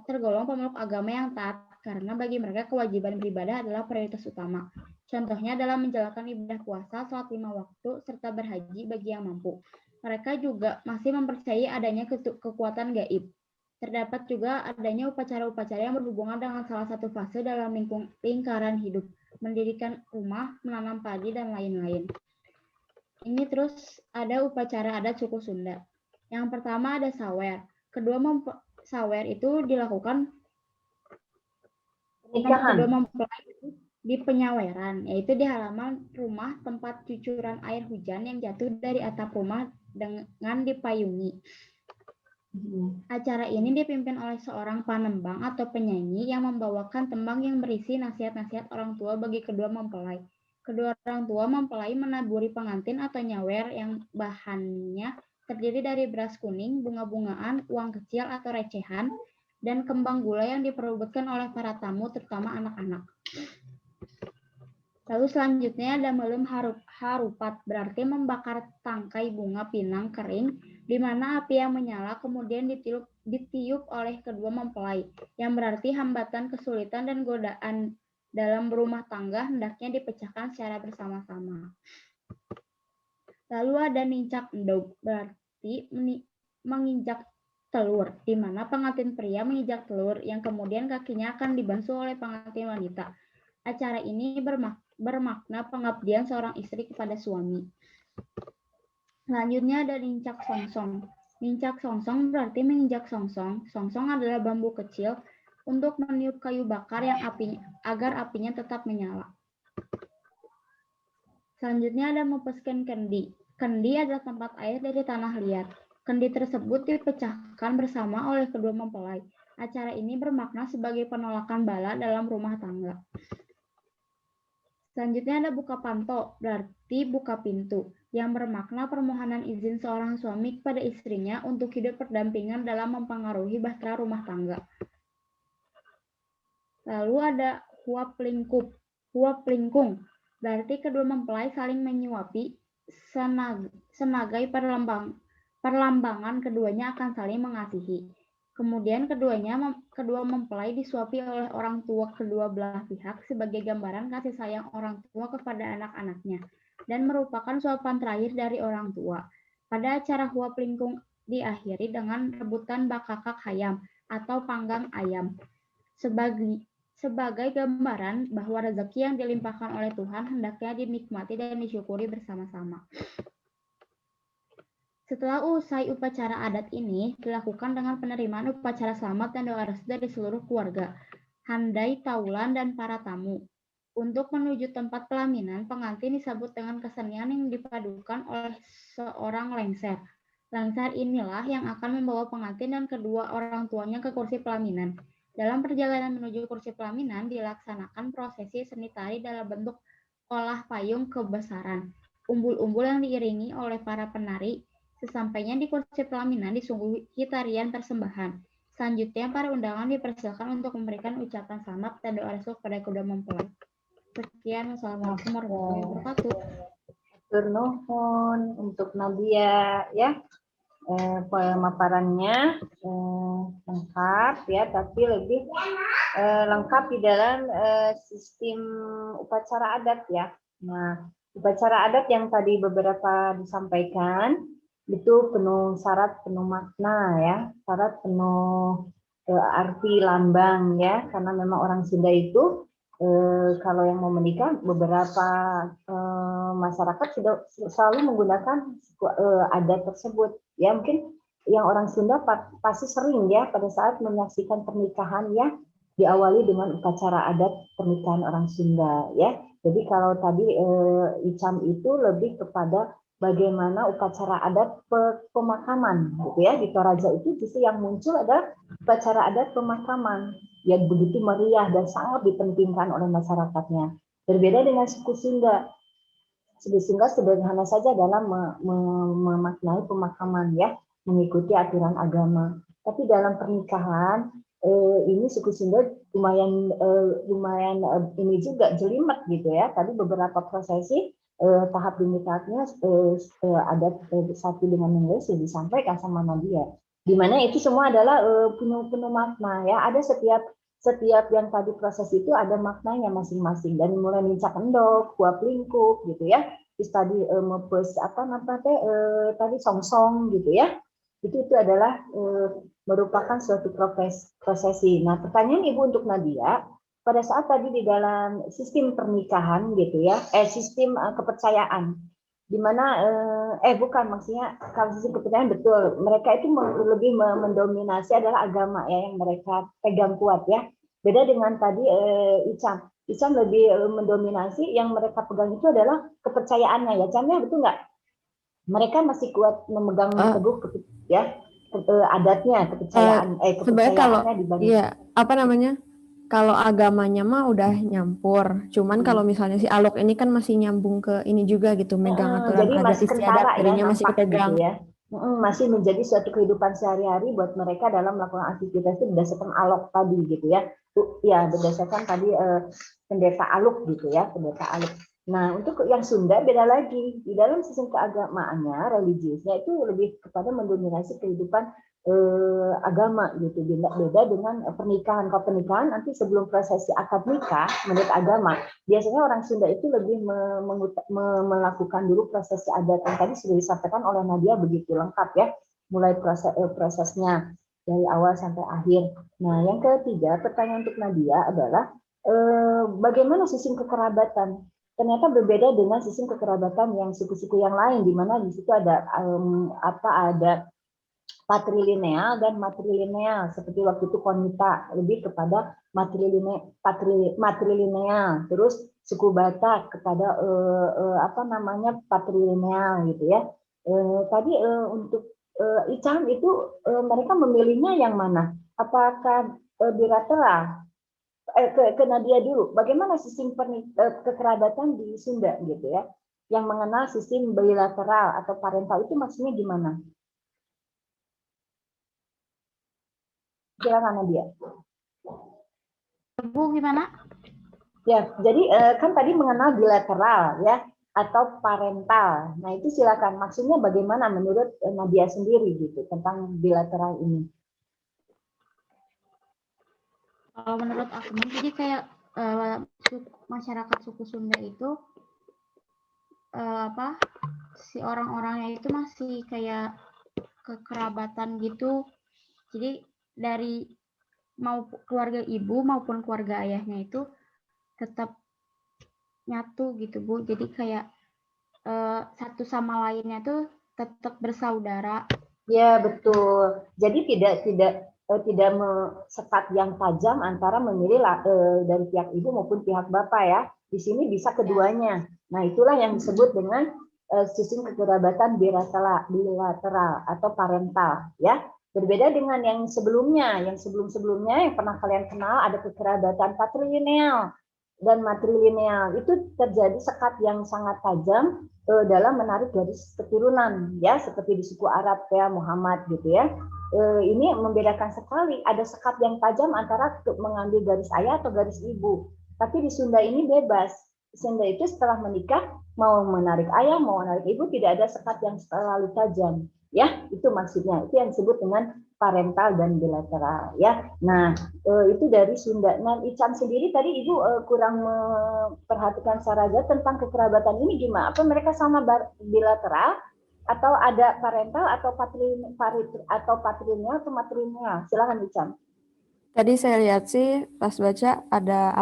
tergolong pemeluk agama yang taat karena bagi mereka kewajiban beribadah adalah prioritas utama. Contohnya dalam menjalankan ibadah puasa, sholat 5 waktu, serta berhaji bagi yang mampu. Mereka juga masih mempercayai adanya kekuatan gaib. Terdapat juga adanya upacara-upacara yang berhubungan dengan salah satu fase dalam lingkaran hidup, mendirikan rumah, menanam padi, dan lain-lain. Ini terus ada upacara adat suku Sunda. Yang pertama ada sawer. Sawer itu dilakukan kedua mempelai di penyaweran, yaitu di halaman rumah tempat cucuran air hujan yang jatuh dari atap rumah dengan dipayungi. Acara ini dipimpin oleh seorang panembang atau penyanyi yang membawakan tembang yang berisi nasihat-nasihat orang tua bagi kedua mempelai. Kedua orang tua mempelai menaburi pengantin atau nyawer yang bahannya terdiri dari beras kuning, bunga-bungaan, uang kecil atau recehan, dan kembang gula yang diperebutkan oleh para tamu, terutama anak-anak. Lalu selanjutnya ada melem harupat, berarti membakar tangkai bunga pinang kering, di mana api yang menyala kemudian ditiup oleh kedua mempelai, yang berarti hambatan, kesulitan, dan godaan dalam berumah tangga hendaknya dipecahkan secara bersama-sama. Lalu ada nincak endog, berarti menginjak telur, di mana pengantin pria menginjak telur yang kemudian kakinya akan dibasuh oleh pengantin wanita. Acara ini bermakna pengabdian seorang istri kepada suami. Selanjutnya ada nincak songsong. Nincak songsong berarti menginjak songsong. Songsong adalah bambu kecil untuk meniup kayu bakar yang agar apinya tetap menyala. Selanjutnya ada mepesken kendi. Kendi adalah tempat air dari tanah liat. Kendi tersebut dipecahkan bersama oleh kedua mempelai. Acara ini bermakna sebagai penolakan bala dalam rumah tangga. Selanjutnya ada buka panto, berarti buka pintu, yang bermakna permohonan izin seorang suami kepada istrinya untuk hidup berdampingan dalam mempengaruhi bahtera rumah tangga. Lalu ada huap lingkung, berarti kedua mempelai saling menyuapi senagai perlambangan keduanya akan saling mengasihi. Kemudian kedua mempelai disuapi oleh orang tua kedua belah pihak sebagai gambaran kasih sayang orang tua kepada anak-anaknya dan merupakan suapan terakhir dari orang tua. Pada acara huap lingkung diakhiri dengan rebutan bakakak hayam atau panggang ayam sebagai gambaran bahwa rezeki yang dilimpahkan oleh Tuhan hendaknya dinikmati dan disyukuri bersama-sama. Setelah usai upacara adat ini dilakukan dengan penerimaan upacara selamat dan doa restu dari seluruh keluarga, handai taulan dan para tamu. Untuk menuju tempat pelaminan, pengantin disambut dengan kesenian yang dipadukan oleh seorang lengser. Lengser inilah yang akan membawa pengantin dan kedua orang tuanya ke kursi pelaminan. Dalam perjalanan menuju kursi pelaminan dilaksanakan prosesi seni tari dalam bentuk olah payung kebesaran. Umbul-umbul yang diiringi oleh para penari. Sesampainya di kursi pelaminan disuguhi tarian persembahan. Selanjutnya para undangan dipersilakan untuk memberikan ucapan selamat dan doa restu kepada kedua mempelai. Sekian, wassalamualaikum warahmatullahi wabarakatuh. Nuhun untuk Nadia ya, pemaparannya lengkap ya, tapi lebih lengkap di dalam sistem upacara adat ya. Nah, upacara adat yang tadi beberapa disampaikan itu penuh syarat, penuh makna ya, syarat penuh arti lambang ya, karena memang orang Sunda itu kalau yang mau menikah beberapa masyarakat sudah selalu menggunakan adat tersebut ya. Mungkin yang orang Sunda pasti sering ya pada saat menyaksikan pernikahan ya diawali dengan upacara adat pernikahan orang Sunda ya. Jadi kalau tadi Icam itu lebih kepada bagaimana upacara adat pemakaman gitu ya. Di Toraja itu justru yang muncul adalah upacara adat pemakaman yang begitu meriah dan sangat dipentingkan oleh masyarakatnya. Berbeda dengan suku Sunda. Suku Sunda sederhana saja dalam memaknai pemakaman ya, mengikuti aturan agama. Tapi dalam pernikahan ini suku Sunda lumayan ini juga jelimet gitu ya. Tadi beberapa prosesi tahap dinikahnya adat satu dengan yang lain sudah disampaikan sama Nadia, di mana itu semua adalah penuh makna ya. Ada setiap yang tadi proses itu ada maknanya masing-masing, dan mulai nincak endok, huap lingkup gitu ya, terus tadi mepes tadi songsong gitu ya, itu adalah merupakan suatu prosesi. Nah, pertanyaan Ibu untuk Nadia, pada saat tadi di dalam sistem pernikahan gitu ya, sistem kepercayaan, di mana bukan maksudnya kalau sistem kepercayaan betul, mereka itu lebih mendominasi adalah agama ya yang mereka pegang kuat ya. Beda dengan tadi Icam lebih mendominasi, yang mereka pegang itu adalah kepercayaannya ya, Camnya betul nggak? Mereka masih kuat memegang teguh ya adatnya, sebenarnya kalau dibanding iya apa namanya, kalau agamanya mah udah nyampur, cuman kalau misalnya si Alok ini kan masih nyambung ke ini juga gitu, megang aturan jadi adat masih istiadat, kentara jadinya ya, masih nampak kepegang. gitu ya. Masih menjadi suatu kehidupan sehari-hari buat mereka dalam melakukan aktivitas itu berdasarkan Alok tadi gitu ya. Ya, berdasarkan tadi pendeta Alok gitu ya, pendeta Alok. Nah, untuk yang Sunda beda lagi. Di dalam sistem keagamaannya, religiusnya itu lebih kepada mendominasi kehidupan agama gitu. Beda dengan pernikahan. Kalau pernikahan nanti sebelum prosesi akad nikah menurut agama, biasanya orang Sunda itu lebih melakukan dulu prosesi adat yang tadi sudah disampaikan oleh Nadia begitu lengkap ya, mulai prosesnya dari awal sampai akhir. Nah, yang ketiga, pertanyaan untuk Nadia adalah bagaimana sistem kekerabatan? ternyata berbeda dengan sistem kekerabatan yang suku-suku yang lain, di mana di situ ada ada patrilineal dan matrilineal. Seperti waktu itu Konita lebih kepada matrilineal. Terus suku Batak kepada patrilineal gitu ya. Tadi untuk Icam itu mereka memilihnya yang mana? Apakah bilateral? Ke Nadia dulu. Bagaimana sistem kekerabatan di Sunda gitu ya? Yang mengenal sistem bilateral atau parental itu maksudnya gimana? Silakan Nadia. Bu, gimana? Ya, jadi kan tadi mengenal bilateral ya atau parental. Nah, itu silakan. Maksudnya bagaimana menurut Nadia sendiri gitu tentang bilateral ini? Menurut aku, jadi kayak masyarakat suku Sunda itu si orang-orangnya itu masih kayak kekerabatan gitu. Jadi dari mau keluarga ibu maupun keluarga ayahnya itu tetap nyatu gitu Bu. Jadi kayak satu sama lainnya tuh tetap bersaudara. Ya, betul. Jadi tidak sekat yang tajam antara memilih dari pihak ibu maupun pihak bapak ya. Di sini bisa keduanya. Nah, itulah yang disebut dengan sistem kekerabatan bilateral atau parental ya. Berbeda dengan yang sebelumnya. Yang sebelum-sebelumnya yang pernah kalian kenal ada kekerabatan patrilineal dan matrilineal. Itu terjadi sekat yang sangat tajam dalam menarik garis keturunan ya, seperti di suku Arab ya, Muhammad gitu ya. Ini membedakan sekali, ada sekat yang tajam antara mengambil garis ayah atau garis ibu. Tapi di Sunda ini bebas. Sunda itu setelah menikah mau menarik ayah, mau menarik ibu, tidak ada sekat yang terlalu tajam. Ya, itu maksudnya. Itu yang disebut dengan parental dan bilateral ya. Nah, itu dari Sunda. Nah, Icam sendiri tadi Ibu kurang memperhatikan Saraja tentang kekerabatan ini gimana? Apa mereka sama bilateral atau ada parental atau patrilineal atau matrilineal? Silakan Icam. Tadi saya lihat sih pas baca ada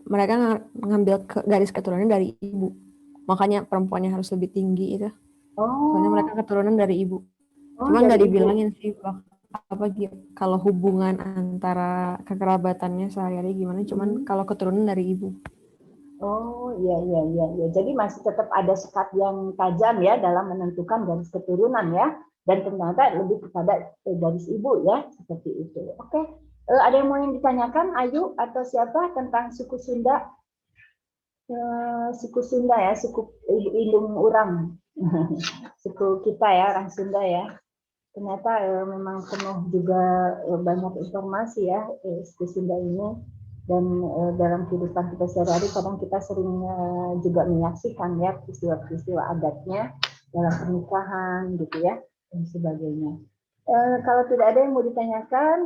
mereka ngambil garis keturunan dari ibu. Makanya perempuannya harus lebih tinggi itu. Soalnya mereka keturunan dari ibu. Cuma nggak dibilangin sih kalau hubungan antara kekerabatannya sehari-hari gimana. Cuman kalau keturunan dari ibu. Oh iya. Jadi masih tetap ada sekat yang tajam ya dalam menentukan garis keturunan ya. Dan ternyata lebih kepada garis ibu ya, seperti itu. Oke, ada yang mau ditanyakan, Ayu atau siapa tentang suku Sunda? Suku Sunda ya, suku Indung Urang. Suku kita ya, orang Sunda ya. Ternyata memang penuh juga banyak informasi ya suku Sunda ini. Dan dalam kehidupan kita sehari-hari kadang kita sering juga menyaksikan ya peristiwa-peristiwa adatnya dalam pernikahan gitu ya dan sebagainya. Kalau tidak ada yang mau ditanyakan,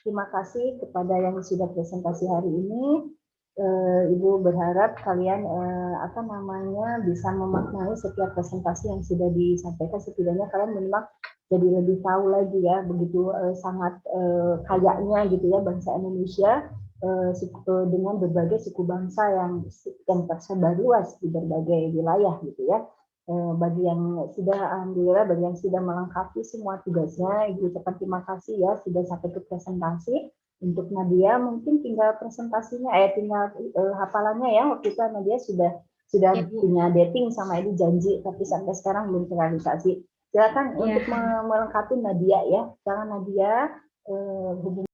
terima kasih kepada yang sudah presentasi hari ini. Ibu berharap kalian bisa memaknai setiap presentasi yang sudah disampaikan, setidaknya kalian minimal jadi lebih tahu lagi ya begitu sangat kayanya gitu ya bangsa Indonesia dengan berbagai suku bangsa yang tersebar luas di berbagai wilayah gitu ya. Bagi yang sudah alhamdulillah, bagi yang sudah melengkapi semua tugasnya, Ibu ucapkan terima kasih ya sudah sampai ke presentasi. Untuk Nadia mungkin tinggal presentasinya, tinggal hafalannya ya. Waktu itu Nadia sudah ya, punya dating sama Ibu janji, tapi sampai sekarang belum terrealisasi. Silakan untuk melengkapi Nadia ya. Jangan Nadia hubungi